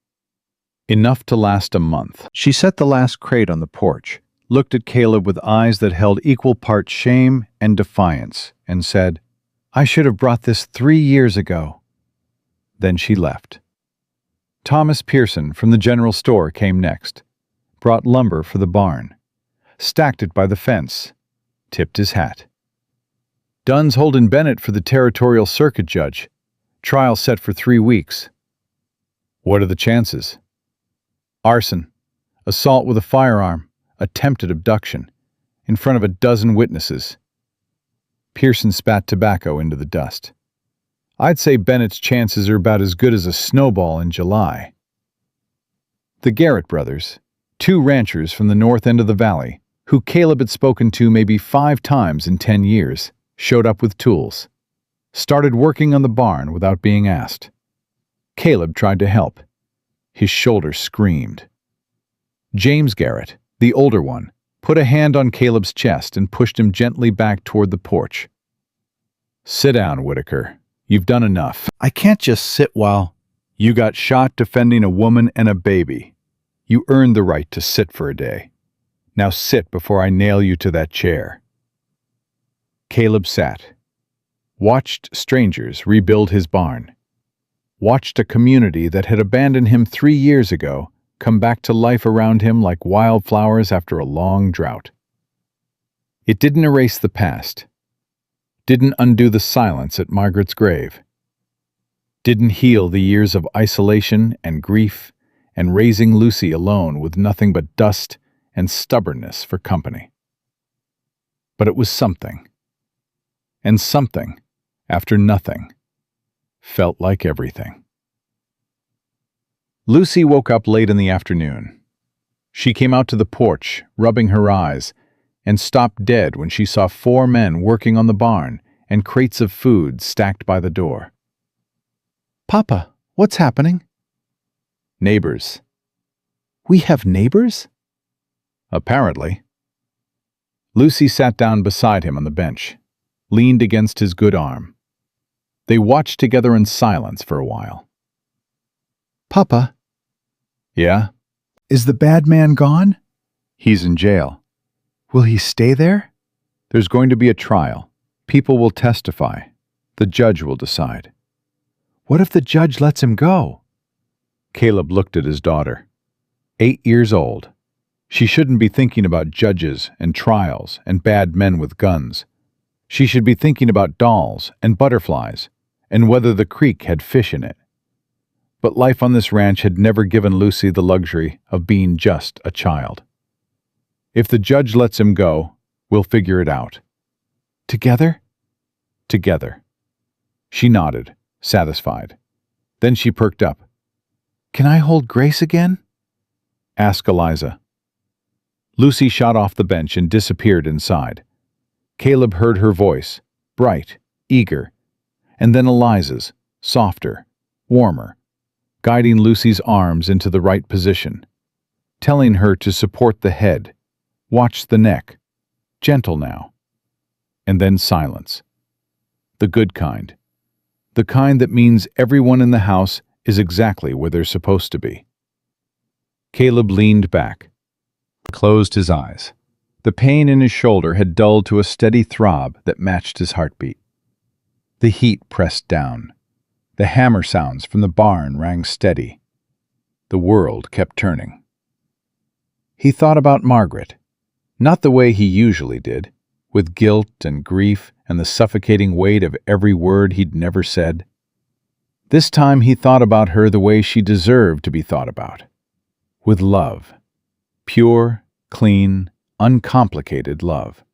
Enough to last a month. She set the last crate on the porch, looked at Caleb with eyes that held equal parts shame and defiance, and said, I should have brought this 3 years ago. Then she left. Thomas Pearson from the general store came next, brought lumber for the barn, stacked it by the fence, tipped his hat. Dunn's holding Bennett for the territorial circuit judge. Trial set for 3 weeks. What are the chances? Arson, assault with a firearm, attempted abduction, in front of a dozen witnesses. Pearson spat tobacco into the dust. I'd say Bennett's chances are about as good as a snowball in July. The Garrett brothers, 2 ranchers from the north end of the valley, who Caleb had spoken to maybe 5 times in 10 years, showed up with tools. Started working on the barn without being asked. Caleb tried to help. His shoulder screamed. James Garrett, the older one, put a hand on Caleb's chest and pushed him gently back toward the porch. Sit down, Whitaker. You've done enough. I can't just sit while... You got shot defending a woman and a baby. You earned the right to sit for a day. Now sit before I nail you to that chair. Caleb sat. Watched strangers rebuild his barn. Watched a community that had abandoned him 3 years ago come back to life around him like wildflowers after a long drought. It didn't erase the past. Didn't undo the silence at Margaret's grave. Didn't heal the years of isolation and grief and raising Lucy alone with nothing but dust and stubbornness for company. But it was something. And something, after nothing, felt like everything. Lucy woke up late in the afternoon. She came out to the porch, rubbing her eyes, and stopped dead when she saw 4 men working on the barn and crates of food stacked by the door. Papa, what's happening? Neighbors. We have neighbors? Apparently. Lucy sat down beside him on the bench, leaned against his good arm. They watched together in silence for a while. Papa, Yeah? is the bad man gone? He's in jail. Will he stay there? There's going to be a trial. People will testify. The judge will decide. What if the judge lets him go? Caleb looked at his daughter. 8 years old. She shouldn't be thinking about judges and trials and bad men with guns. She should be thinking about dolls and butterflies and whether the creek had fish in it. But life on this ranch had never given Lucy the luxury of being just a child. If the judge lets him go, we'll figure it out. Together? Together. She nodded, satisfied. Then she perked up. Can I hold Grace again? Ask Eliza. Lucy shot off the bench and disappeared inside. Caleb heard her voice, bright, eager, and then Eliza's, softer, warmer, guiding Lucy's arms into the right position, telling her to support the head, watch the neck, gentle now. And then silence. The good kind. The kind that means everyone in the house is exactly where they're supposed to be. Caleb leaned back, closed his eyes. The pain in his shoulder had dulled to a steady throb that matched his heartbeat. The heat pressed down. The hammer sounds from the barn rang steady. The world kept turning. He thought about Margaret, not the way he usually did, with guilt and grief and the suffocating weight of every word he'd never said. This time he thought about her the way she deserved to be thought about, with love, pure, clean, uncomplicated love.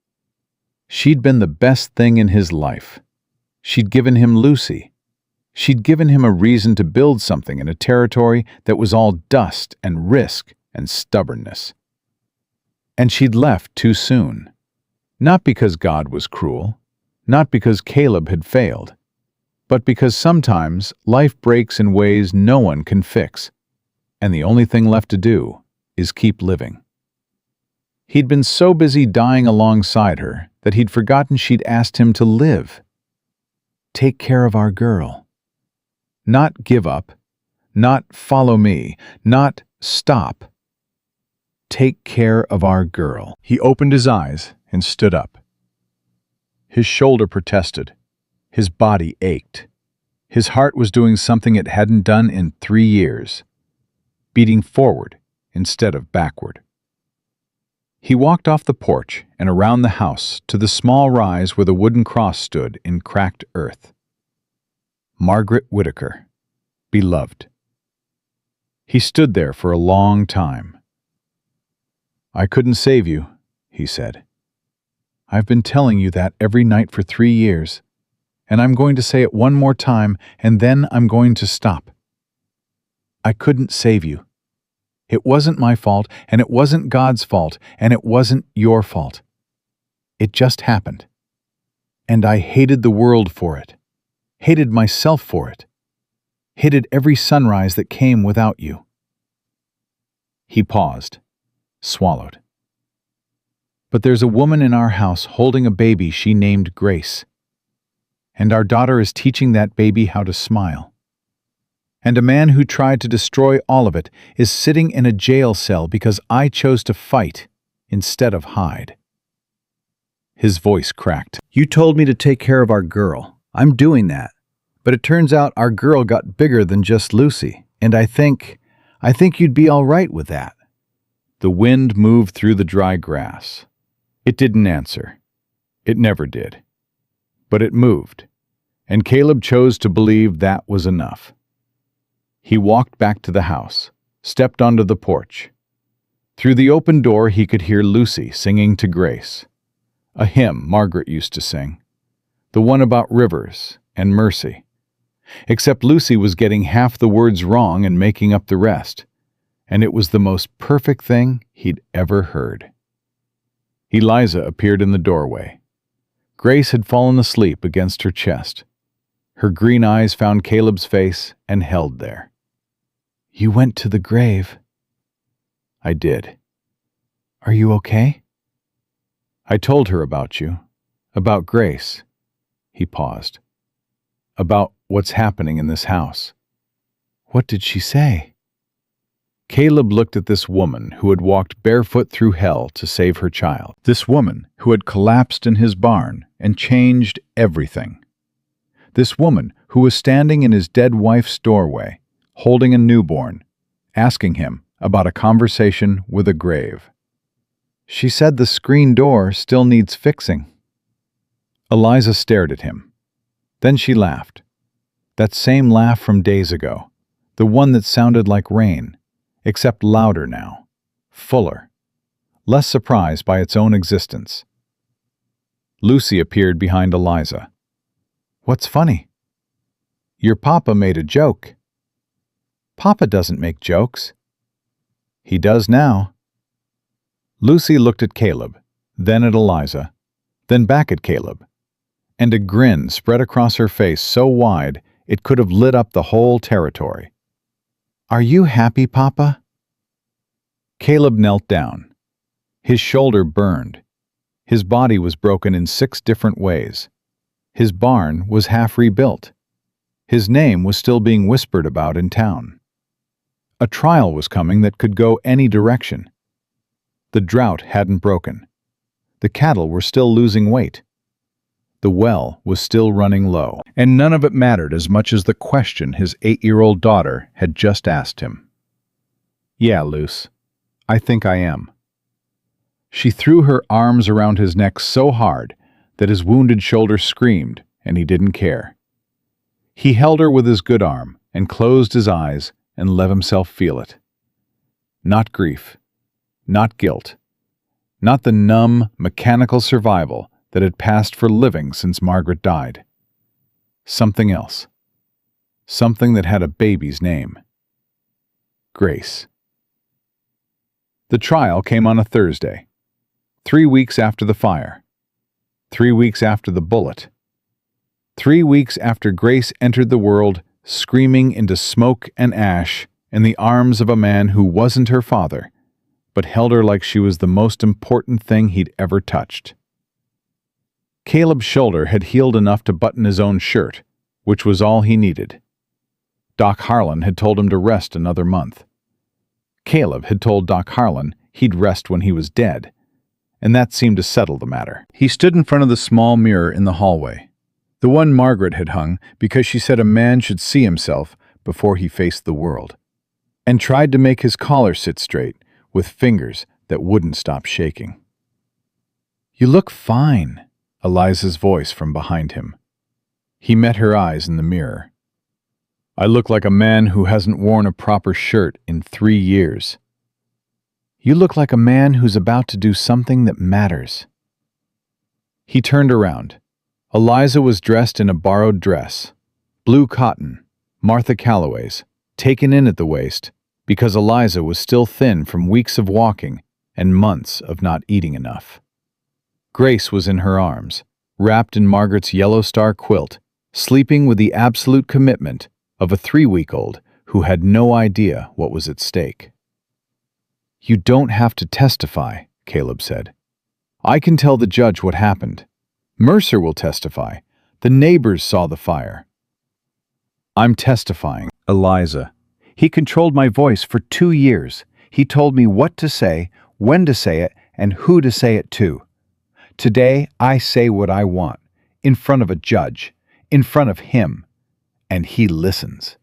She'd been the best thing in his life. She'd given him Lucy. She'd given him a reason to build something in a territory that was all dust and risk and stubbornness. And she'd left too soon. Not because God was cruel, not because Caleb had failed, but because sometimes life breaks in ways no one can fix, and the only thing left to do is keep living. He'd been so busy dying alongside her that he'd forgotten she'd asked him to live. Take care of our girl. Not give up, not follow me, not stop. Take care of our girl. He opened his eyes and stood up. His shoulder protested. His body ached. His heart was doing something it hadn't done in 3 years, beating forward instead of backward. He walked off the porch and around the house to the small rise where the wooden cross stood in cracked earth. Margaret Whitaker, beloved. He stood there for a long time. I couldn't save you, he said. I've been telling you that every night for 3 years, and I'm going to say it one more time, and then I'm going to stop. I couldn't save you. It wasn't my fault, and it wasn't God's fault, and it wasn't your fault. It just happened. And I hated the world for it, hated myself for it, hated every sunrise that came without you. He paused, swallowed. But there's a woman in our house holding a baby she named Grace. And our daughter is teaching that baby how to smile. And a man who tried to destroy all of it is sitting in a jail cell because I chose to fight instead of hide. His voice cracked. You told me to take care of our girl. I'm doing that. But it turns out our girl got bigger than just Lucy, and I think you'd be all right with that. The wind moved through the dry grass. It didn't answer. It never did. But it moved, and Caleb chose to believe that was enough. He walked back to the house, stepped onto the porch. Through the open door he could hear Lucy singing to Grace, a hymn Margaret used to sing, the one about rivers and mercy. Except Lucy was getting half the words wrong and making up the rest, and it was the most perfect thing he'd ever heard. Eliza appeared in the doorway. Grace had fallen asleep against her chest. Her green eyes found Caleb's face and held there. "You went to the grave." "I did." "Are you okay?" "I told her about you, about Grace." He paused. "About what's happening in this house." "What did she say?" Caleb looked at this woman who had walked barefoot through hell to save her child. This woman who had collapsed in his barn and changed everything. This woman who was standing in his dead wife's doorway, holding a newborn, asking him about a conversation with a grave. "She said the screen door still needs fixing." Eliza stared at him. Then she laughed. That same laugh from days ago, the one that sounded like rain, except louder now, fuller, less surprised by its own existence. Lucy appeared behind Eliza. "What's funny?" "Your papa made a joke." "Papa doesn't make jokes." "He does now." Lucy looked at Caleb, then at Eliza, then back at Caleb, and a grin spread across her face so wide it could have lit up the whole territory. "Are you happy, Papa?" Caleb knelt down. His shoulder burned. His body was broken in 6 different ways. His barn was half rebuilt. His name was still being whispered about in town. A trial was coming that could go any direction. The drought hadn't broken. The cattle were still losing weight. The well was still running low, and none of it mattered as much as the question his 8-year-old daughter had just asked him. "Yeah, Luce, I think I am." She threw her arms around his neck so hard that his wounded shoulder screamed, and he didn't care. He held her with his good arm and closed his eyes and let himself feel it. Not grief, not guilt, not the numb, mechanical survival that had passed for living since Margaret died. Something else. Something that had a baby's name. Grace. The trial came on a Thursday, 3 weeks after the fire, 3 weeks after the bullet, 3 weeks after Grace entered the world screaming into smoke and ash in the arms of a man who wasn't her father, but held her like she was the most important thing he'd ever touched. Caleb's shoulder had healed enough to button his own shirt, which was all he needed. Doc Harlan had told him to rest another month. Caleb had told Doc Harlan he'd rest when he was dead, and that seemed to settle the matter. He stood in front of the small mirror in the hallway, the one Margaret had hung because she said a man should see himself before he faced the world, and tried to make his collar sit straight with fingers that wouldn't stop shaking. "You look fine," Eliza's voice from behind him. He met her eyes in the mirror. "I look like a man who hasn't worn a proper shirt in 3 years." "You look like a man who's about to do something that matters." He turned around. Eliza was dressed in a borrowed dress, blue cotton, Martha Calloway's, taken in at the waist because Eliza was still thin from weeks of walking and months of not eating enough. Grace was in her arms, wrapped in Margaret's yellow star quilt, sleeping with the absolute commitment of a 3-week-old who had no idea what was at stake. "You don't have to testify," Caleb said. "I can tell the judge what happened. Mercer will testify. The neighbors saw the fire." "I'm testifying, Eliza. He controlled my voice for 2 years. He told me what to say, when to say it, and who to say it to. Today, I say what I want, in front of a judge, in front of him, and he listens."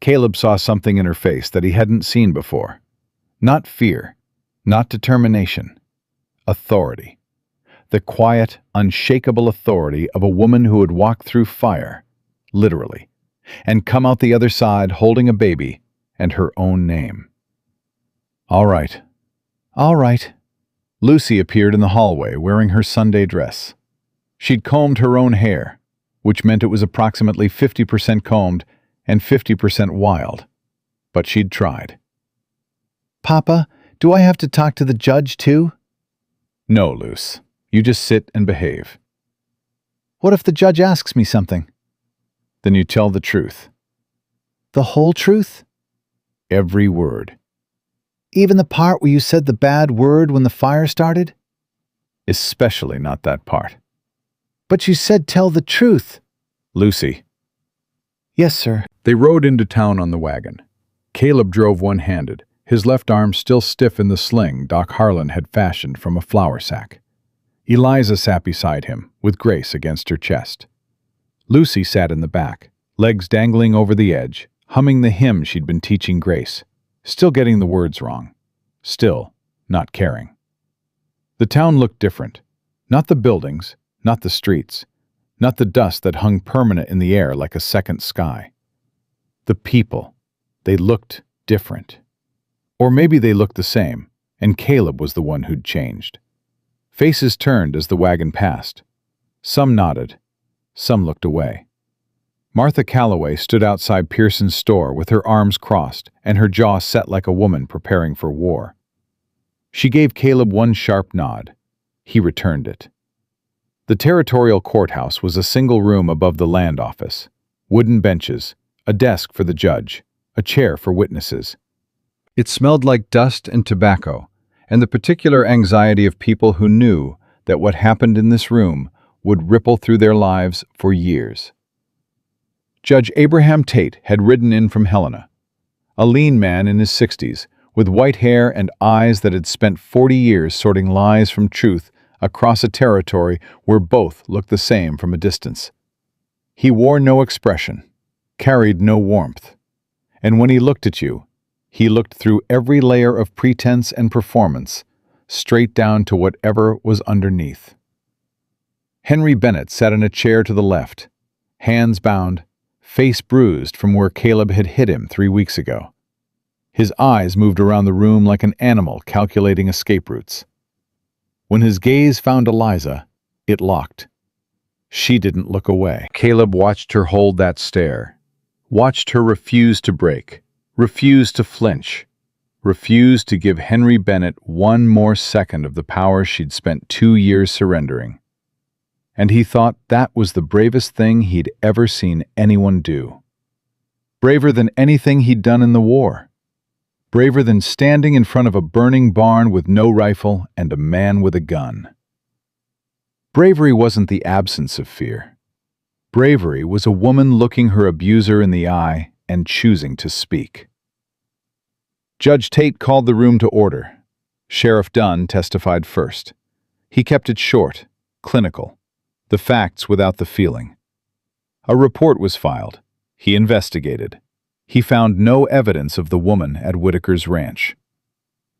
Caleb saw something in her face that he hadn't seen before. Not fear, not determination. Authority. The quiet, unshakable authority of a woman who had walked through fire, literally, and come out the other side holding a baby and her own name. "All right," All right. Lucy appeared in the hallway wearing her Sunday dress. She'd combed her own hair, which meant it was approximately 50% combed and 50% wild. But she'd tried. Papa, do I have to talk to the judge too? No, Luce. You just sit and behave. What if the judge asks me something? Then you tell the truth. The whole truth? Every word. Even the part where you said the bad word when the fire started? Especially not that part. But you said tell the truth. Lucy. Yes, sir. They rode into town on the wagon. Caleb drove one-handed, his left arm still stiff in the sling Doc Harlan had fashioned from a flour sack. Eliza sat beside him, with Grace against her chest. Lucy sat in the back, legs dangling over the edge, humming the hymn she'd been teaching Grace, still getting the words wrong, still not caring. The town looked different. Not the buildings, not the streets, not the dust that hung permanent in the air like a second sky. The people, they looked different. Or maybe they looked the same, and Caleb was the one who'd changed. Faces turned as the wagon passed. Some nodded, some looked away. Martha Calloway stood outside Pearson's store with her arms crossed and her jaw set like a woman preparing for war. She gave Caleb one sharp nod. He returned it. The territorial courthouse was a single room above the land office. Wooden benches, a desk for the judge, a chair for witnesses. It smelled like dust and tobacco, and the particular anxiety of people who knew that what happened in this room would ripple through their lives for years. Judge Abraham Tate had ridden in from Helena, a lean man in his 60s, with white hair and eyes that had spent 40 years sorting lies from truth across a territory where both looked the same from a distance. He wore no expression, carried no warmth, and when he looked at you, he looked through every layer of pretense and performance, straight down to whatever was underneath. Henry Bennett sat in a chair to the left, hands bound, face bruised from where Caleb had hit him 3 weeks ago. His eyes moved around the room like an animal calculating escape routes. When his gaze found Eliza, it locked. She didn't look away. Caleb watched her hold that stare, watched her refuse to break, refuse to flinch, refuse to give Henry Bennett one more second of the power she'd spent 2 years surrendering. And he thought that was the bravest thing he'd ever seen anyone do. Braver than anything he'd done in the war. Braver than standing in front of a burning barn with no rifle and a man with a gun. Bravery wasn't the absence of fear. Bravery was a woman looking her abuser in the eye and choosing to speak. Judge Tate called the room to order. Sheriff Dunn testified first. He kept it short, clinical, the facts without the feeling. A report was filed. He investigated. He found no evidence of the woman at Whitaker's ranch.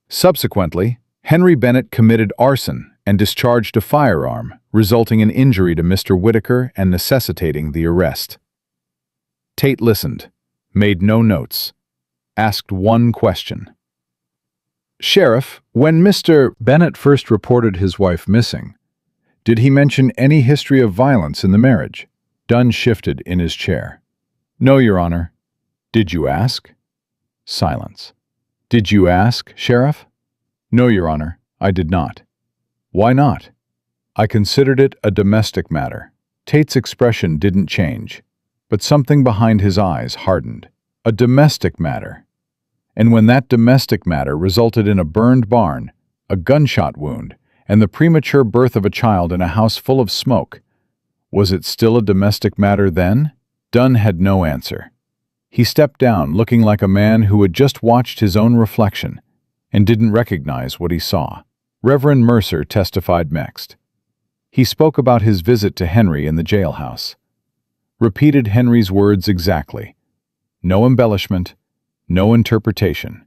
Subsequently, Henry Bennett committed arson and discharged a firearm, resulting in injury to Mr. Whitaker and necessitating the arrest. Tate listened, made no notes, asked one question. Sheriff, when Mr. Bennett first reported his wife missing, did he mention any history of violence in the marriage? Dunn shifted in his chair. No, Your Honor. Did you ask? Silence. Did you ask, Sheriff? No, Your Honor, I did not. Why not? I considered it a domestic matter. Tate's expression didn't change, but something behind his eyes hardened. A domestic matter. And when that domestic matter resulted in a burned barn, a gunshot wound, and the premature birth of a child in a house full of smoke, was it still a domestic matter then? Dunn had no answer. He stepped down looking like a man who had just watched his own reflection and didn't recognize what he saw. Reverend Mercer testified next. He spoke about his visit to Henry in the jailhouse. Repeated Henry's words exactly. No embellishment, no interpretation.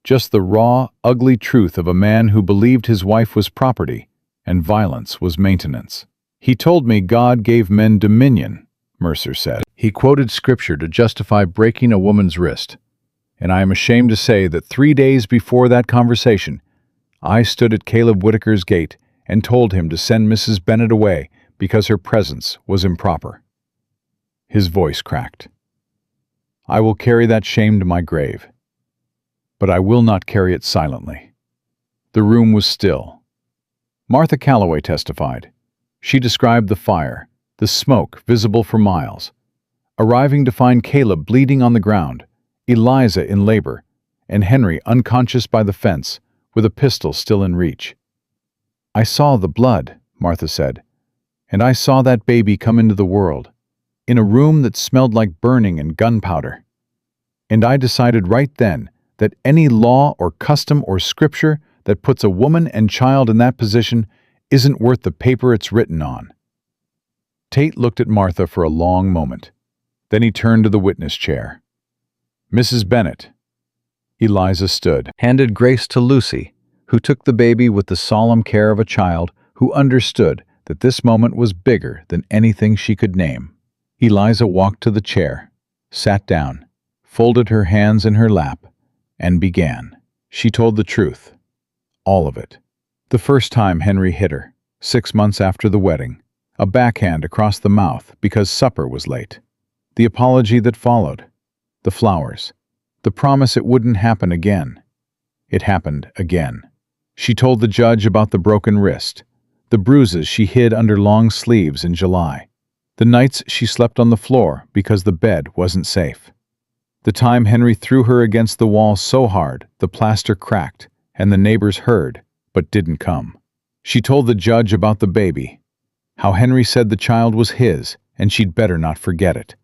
Just the raw, ugly truth of a man who believed his wife was property and violence was maintenance. He told me God gave men dominion, Mercer said. He quoted scripture to justify breaking a woman's wrist, and I am ashamed to say that 3 days before that conversation, I stood at Caleb Whitaker's gate and told him to send Mrs. Bennett away because her presence was improper. His voice cracked. I will carry that shame to my grave, but I will not carry it silently. The room was still. Martha Calloway testified. She described the fire, the smoke visible for miles, arriving to find Caleb bleeding on the ground, Eliza in labor, and Henry unconscious by the fence with a pistol still in reach. I saw the blood, Martha said, and I saw that baby come into the world, in a room that smelled like burning and gunpowder. And I decided right then that any law or custom or scripture that puts a woman and child in that position isn't worth the paper it's written on. Tate looked at Martha for a long moment. Then he turned to the witness chair. Mrs. Bennett. Eliza stood, handed Grace to Lucy, who took the baby with the solemn care of a child who understood that this moment was bigger than anything she could name. Eliza walked to the chair, sat down, folded her hands in her lap, and began. She told the truth. All of it. The first time Henry hit her, 6 months after the wedding, a backhand across the mouth because supper was late. The apology that followed. The flowers. The promise it wouldn't happen again. It happened again. She told the judge about the broken wrist, the bruises she hid under long sleeves in July, the nights she slept on the floor because the bed wasn't safe, the time Henry threw her against the wall so hard the plaster cracked and the neighbors heard but didn't come. She told the judge about the baby, how Henry said the child was his and she'd better not forget it,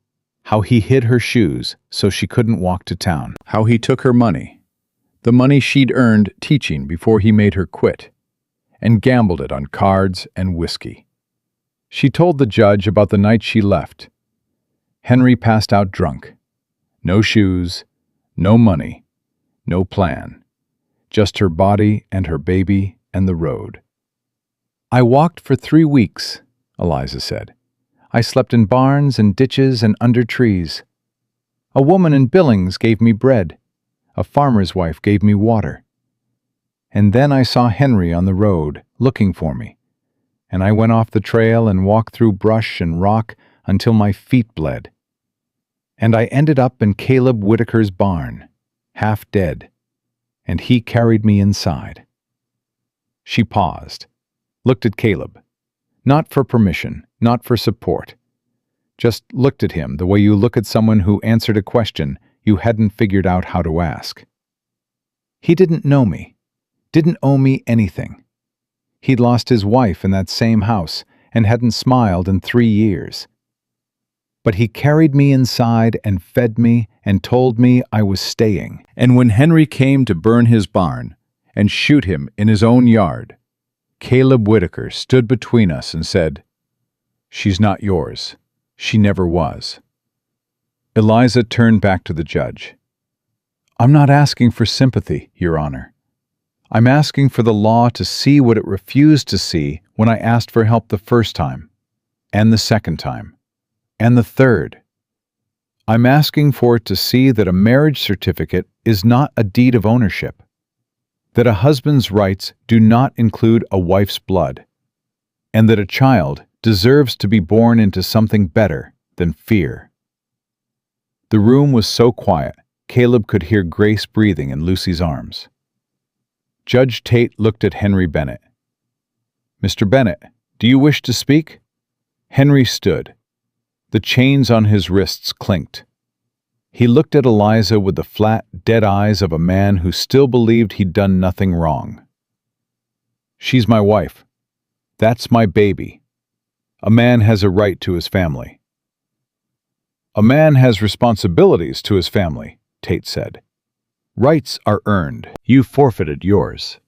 how he hid her shoes so she couldn't walk to town, how he took her money, the money she'd earned teaching before he made her quit, and gambled it on cards and whiskey. She told the judge about the night she left. Henry passed out drunk. No shoes, no money, no plan. Just her body and her baby and the road. I walked for 3 weeks, Eliza said. I slept in barns and ditches and under trees. A woman in Billings gave me bread. A farmer's wife gave me water. And then I saw Henry on the road, looking for me. And I went off the trail and walked through brush and rock until my feet bled. And I ended up in Caleb Whitaker's barn, half dead, and he carried me inside. She paused, looked at Caleb, not for permission, not for support. Just looked at him the way you look at someone who answered a question you hadn't figured out how to ask. He didn't know me, didn't owe me anything. He'd lost his wife in that same house and hadn't smiled in 3 years. But he carried me inside and fed me and told me I was staying. And when Henry came to burn his barn and shoot him in his own yard, Caleb Whitaker stood between us and said, "She's not yours. She never was." Eliza turned back to the judge. "I'm not asking for sympathy, Your Honor. I'm asking for the law to see what it refused to see when I asked for help the first time, and the second time, and the third. I'm asking for it to see that a marriage certificate is not a deed of ownership, that a husband's rights do not include a wife's blood, and that a child deserves to be born into something better than fear." The room was so quiet, Caleb could hear Grace breathing in Lucy's arms. Judge Tate looked at Henry Bennett. "Mr. Bennett, do you wish to speak?" Henry stood. The chains on his wrists clinked. He looked at Eliza with the flat, dead eyes of a man who still believed he'd done nothing wrong. "She's my wife. That's my baby. A man has a right to his family." "A man has responsibilities to his family," Tate said. "Rights are earned. You forfeited yours.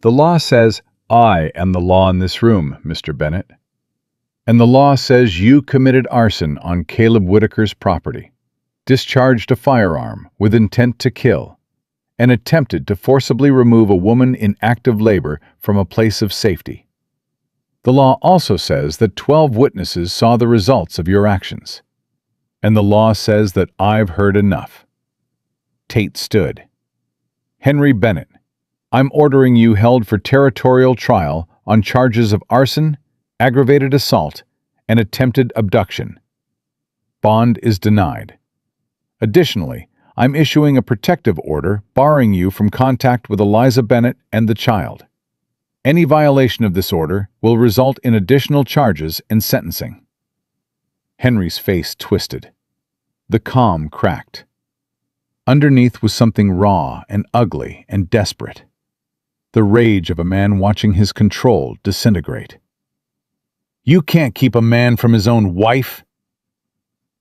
The law says I am the law in this room, Mr. Bennett. And the law says you committed arson on Caleb Whitaker's property, discharged a firearm with intent to kill, and attempted to forcibly remove a woman in active labor from a place of safety. The law also says that 12 witnesses saw the results of your actions. And the law says that I've heard enough." Tate stood. "Henry Bennett, I'm ordering you held for territorial trial on charges of arson, aggravated assault, and attempted abduction. Bond is denied. Additionally, I'm issuing a protective order barring you from contact with Eliza Bennett and the child. Any violation of this order will result in additional charges and sentencing." Henry's face twisted. The calm cracked. Underneath was something raw and ugly and desperate. The rage of a man watching his control disintegrate. "You can't keep a man from his own wife."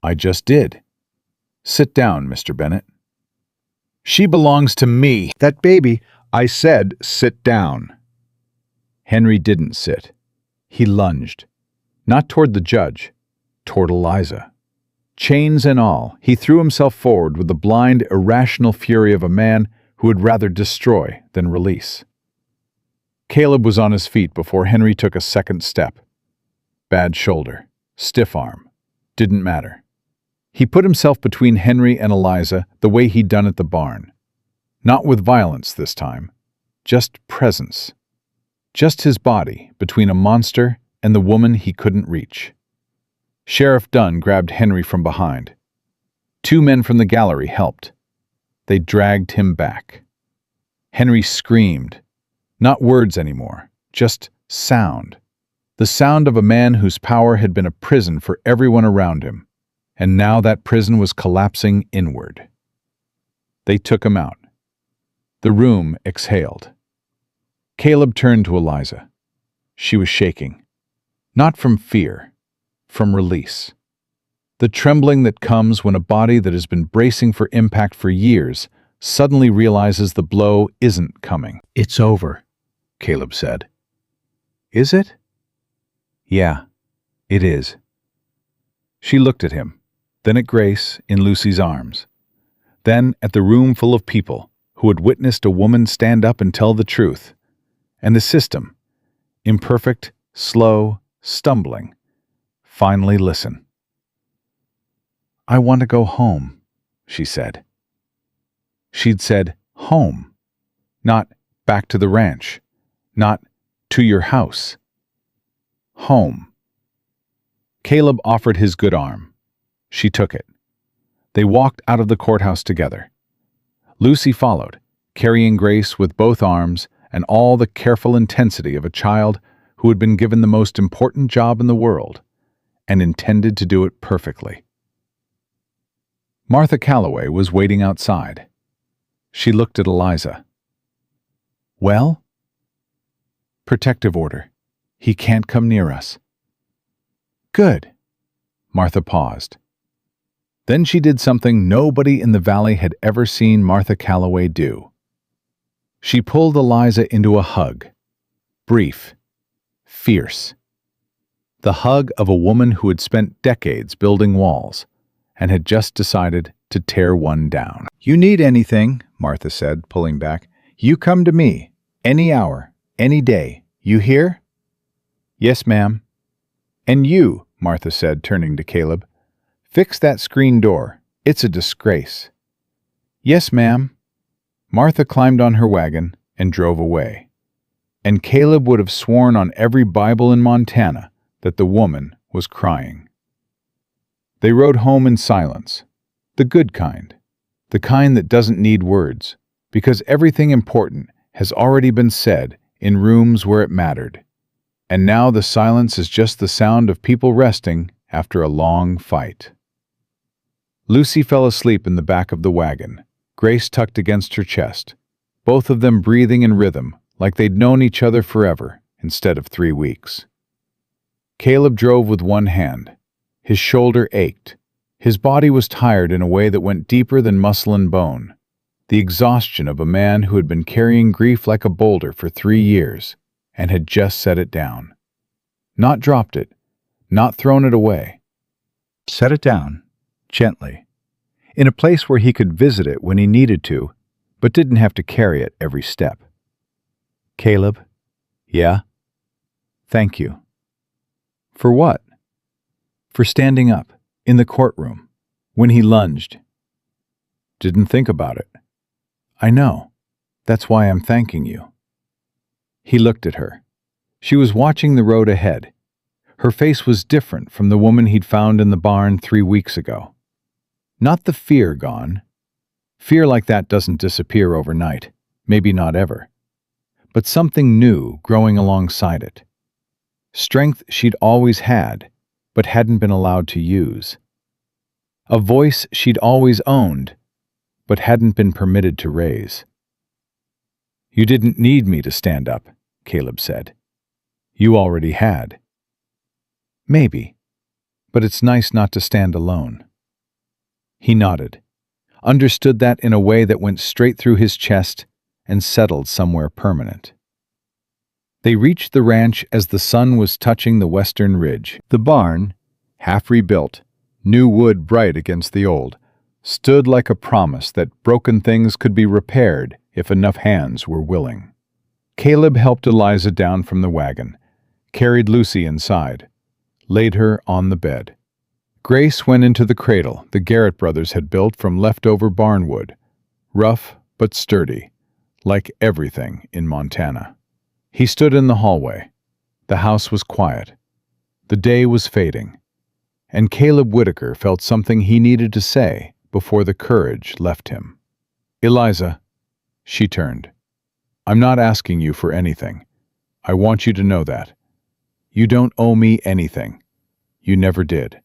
"I just did. Sit down, Mr. Bennett." "She belongs to me." "That baby," I said, "sit down." Henry didn't sit. He lunged. Not toward the judge, toward Eliza. Chains and all, he threw himself forward with the blind, irrational fury of a man who would rather destroy than release. Caleb was on his feet before Henry took a second step. Bad shoulder, stiff arm, didn't matter. He put himself between Henry and Eliza the way he'd done at the barn. Not with violence this time, just presence. Just his body between a monster and the woman he couldn't reach. Sheriff Dunn grabbed Henry from behind. 2 men from the gallery helped. They dragged him back. Henry screamed. Not words anymore, just sound. The sound of a man whose power had been a prison for everyone around him, and now that prison was collapsing inward. They took him out. The room exhaled. Caleb turned to Eliza. She was shaking. Not from fear, from release. The trembling that comes when a body that has been bracing for impact for years suddenly realizes the blow isn't coming. "It's over," Caleb said. "Is it?" "Yeah, it is." She looked at him, then at Grace in Lucy's arms, then at the room full of people who had witnessed a woman stand up and tell the truth, and the system, imperfect, slow, stumbling, finally listen. "I want to go home," she said. She'd said home, not back to the ranch, not to your house. Home. Caleb offered his good arm. She took it. They walked out of the courthouse together. Lucy followed, carrying Grace with both arms and all the careful intensity of a child who had been given the most important job in the world and intended to do it perfectly. Martha Calloway was waiting outside. She looked at Eliza. "Well?" "Protective order. He can't come near us." "Good." Martha paused. Then she did something nobody in the valley had ever seen Martha Calloway do. She pulled Eliza into a hug. Brief. Fierce. The hug of a woman who had spent decades building walls and had just decided to tear one down. "You need anything," Martha said, pulling back, "you come to me. Any hour, any day. You hear?" "Yes, ma'am." "And you," Martha said, turning to Caleb, "fix that screen door. It's a disgrace." "Yes, ma'am." Martha climbed on her wagon and drove away. And Caleb would have sworn on every Bible in Montana that the woman was crying. They rode home in silence, the good kind, the kind that doesn't need words, because everything important has already been said in rooms where it mattered. And now the silence is just the sound of people resting after a long fight. Lucy fell asleep in the back of the wagon, Grace tucked against her chest, both of them breathing in rhythm like they'd known each other forever instead of 3 weeks. Caleb drove with one hand. His shoulder ached. His body was tired in a way that went deeper than muscle and bone. The exhaustion of a man who had been carrying grief like a boulder for 3 years and had just set it down. Not dropped it, not thrown it away. Set it down, gently, in a place where he could visit it when he needed to, but didn't have to carry it every step. "Caleb?" "Yeah?" "Thank you." "For what?" "For standing up, in the courtroom, when he lunged." "Didn't think about it." "I know. That's why I'm thanking you." He looked at her. She was watching the road ahead. Her face was different from the woman he'd found in the barn 3 weeks ago. Not the fear gone. Fear like that doesn't disappear overnight, maybe not ever. But something new growing alongside it. Strength she'd always had, but hadn't been allowed to use. A voice she'd always owned, but hadn't been permitted to raise. "You didn't need me to stand up," Caleb said. "You already had." "Maybe, but it's nice not to stand alone." He nodded, understood that in a way that went straight through his chest and settled somewhere permanent. They reached the ranch as the sun was touching the western ridge. The barn, half rebuilt, new wood bright against the old, stood like a promise that broken things could be repaired if enough hands were willing. Caleb helped Eliza down from the wagon, carried Lucy inside, laid her on the bed. Grace went into the cradle the Garrett brothers had built from leftover barnwood, rough but sturdy, like everything in Montana. He stood in the hallway. The house was quiet. The day was fading. And Caleb Whitaker felt something he needed to say before the courage left him. "Eliza," she turned. "I'm not asking you for anything. I want you to know that. You don't owe me anything. You never did."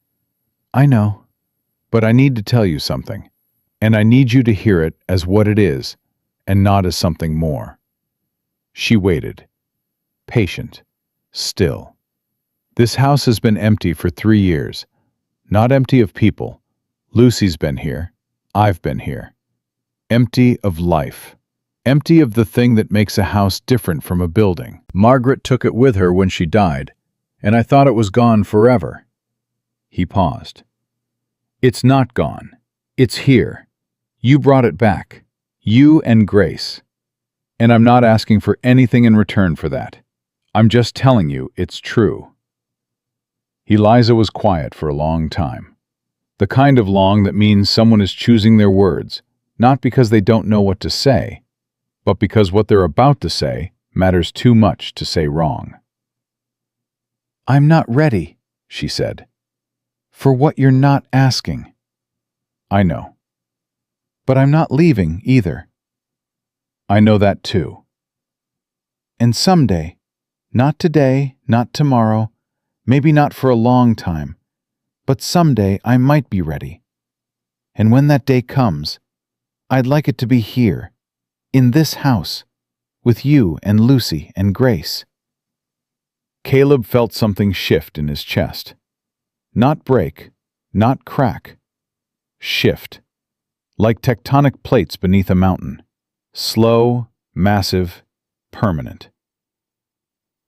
"I know. But I need to tell you something. And I need you to hear it as what it is, and not as something more." She waited. Patient. Still. This house has been empty for 3 years. Not empty of people. Lucy's been here. I've been here. Empty of life. Empty of the thing that makes a house different from a building. Margaret took it with her when she died, and I thought it was gone forever. He paused. "It's not gone. It's here. You brought it back. You and Grace. And I'm not asking for anything in return for that. I'm just telling you it's true." Eliza was quiet for a long time. The kind of long that means someone is choosing their words, not because they don't know what to say, but because what they're about to say matters too much to say wrong. "I'm not ready," she said, "for what you're not asking." "I know." "But I'm not leaving either." "I know that too." "And someday, not today, not tomorrow, maybe not for a long time, but someday I might be ready. And when that day comes, I'd like it to be here, in this house, with you and Lucy and Grace." Caleb felt something shift in his chest. Not break, not crack. Shift. Like tectonic plates beneath a mountain. Slow, massive, permanent.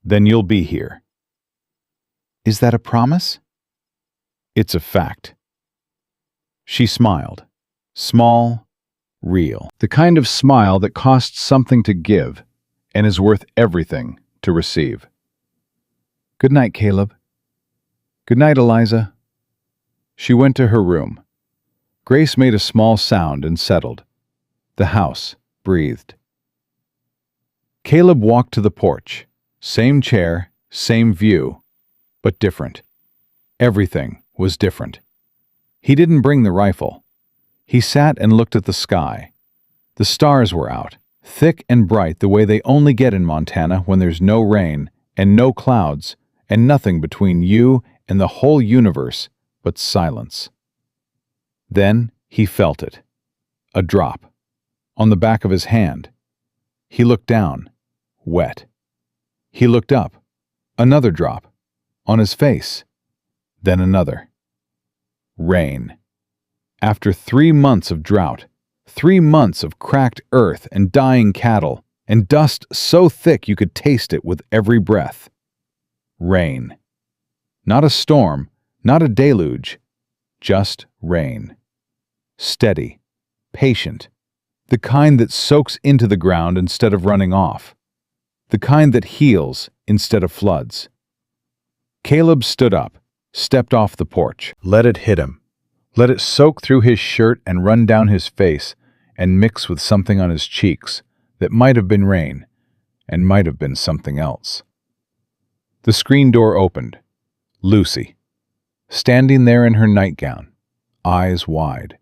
"Then you'll be here." "Is that a promise?" "It's a fact." She smiled. Small, real. The kind of smile that costs something to give and is worth everything to receive. "Good night, Caleb." "Good night, Eliza." She went to her room. Grace made a small sound and settled. The house breathed. Caleb walked to the porch. Same chair, same view, but different. Everything was different. He didn't bring the rifle. He sat and looked at the sky. The stars were out, thick and bright the way they only get in Montana when there's no rain and no clouds and nothing between you and the whole universe but silence. Then he felt it. A drop. On the back of his hand. He looked down. Wet. He looked up. Another drop. On his face. Then another. Rain. After 3 months of drought, 3 months of cracked earth and dying cattle, and dust so thick you could taste it with every breath. Rain. Not a storm, not a deluge, just rain. Steady, patient, the kind that soaks into the ground instead of running off, the kind that heals instead of floods. Caleb stood up, stepped off the porch, let it hit him, let it soak through his shirt and run down his face and mix with something on his cheeks, that might have been rain and might have been something else. The screen door opened. Lucy, standing there in her nightgown, eyes wide.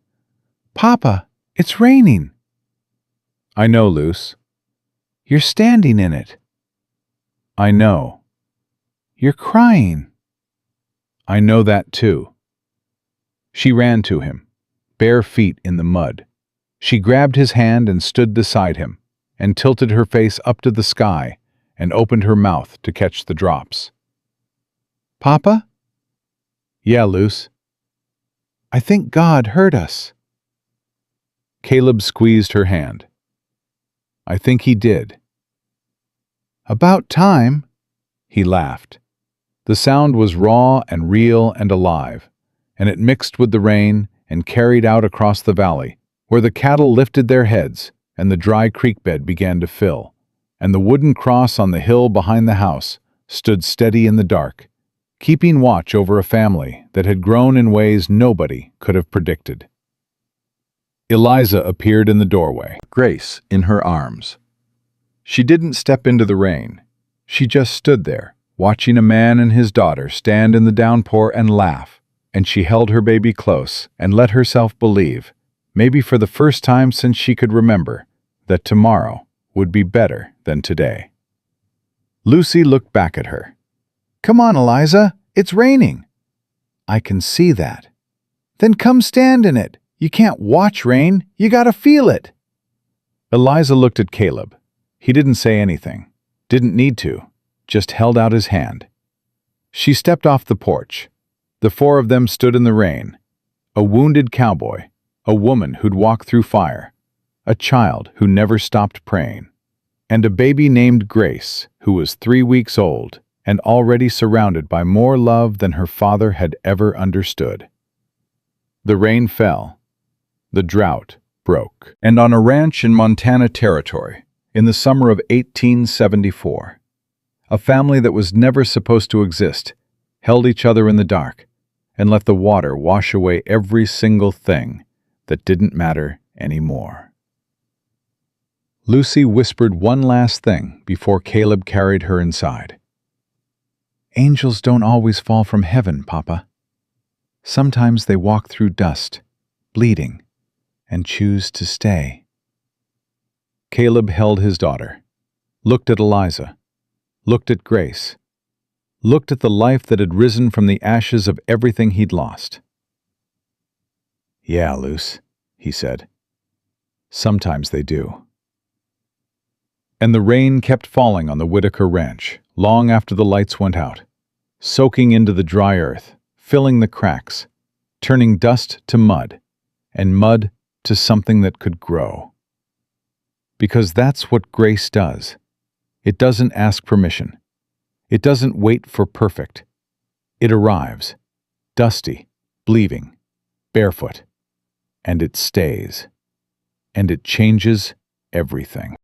"Papa, it's raining." "I know, Luce." "You're standing in it." "I know." "You're crying." "I know that too." She ran to him, bare feet in the mud. She grabbed his hand and stood beside him, and tilted her face up to the sky and opened her mouth to catch the drops. "Papa?" "Yeah, Luce." "I think God heard us." Caleb squeezed her hand. "I think he did." "About time." He laughed. The sound was raw and real and alive, and it mixed with the rain and carried out across the valley, where the cattle lifted their heads and the dry creek bed began to fill, and the wooden cross on the hill behind the house stood steady in the dark, keeping watch over a family that had grown in ways nobody could have predicted. Eliza appeared in the doorway, Grace in her arms. She didn't step into the rain. She just stood there, watching a man and his daughter stand in the downpour and laugh, and she held her baby close and let herself believe, maybe for the first time since she could remember, that tomorrow would be better than today. Lucy looked back at her. "Come on, Eliza, it's raining." "I can see that." "Then come stand in it. You can't watch rain, you gotta feel it." Eliza looked at Caleb. He didn't say anything, didn't need to, just held out his hand. She stepped off the porch. The four of them stood in the rain. A wounded cowboy, a woman who'd walked through fire, a child who never stopped praying, and a baby named Grace who was 3 weeks old and already surrounded by more love than her father had ever understood. The rain fell. The drought broke. And on a ranch in Montana Territory, in the summer of 1874, a family that was never supposed to exist held each other in the dark and let the water wash away every single thing that didn't matter anymore. Lucy whispered one last thing before Caleb carried her inside. "Angels don't always fall from heaven, Papa. Sometimes they walk through dust, bleeding, and choose to stay." Caleb held his daughter, looked at Eliza, looked at Grace, looked at the life that had risen from the ashes of everything he'd lost. "Yeah, Luce," he said. "Sometimes they do." And the rain kept falling on the Whitaker Ranch long after the lights went out, soaking into the dry earth, filling the cracks, turning dust to mud, and mud to something that could grow. Because that's what grace does. It doesn't ask permission. It doesn't wait for perfect. It arrives, dusty, bleeding, barefoot, and it stays. And it changes everything.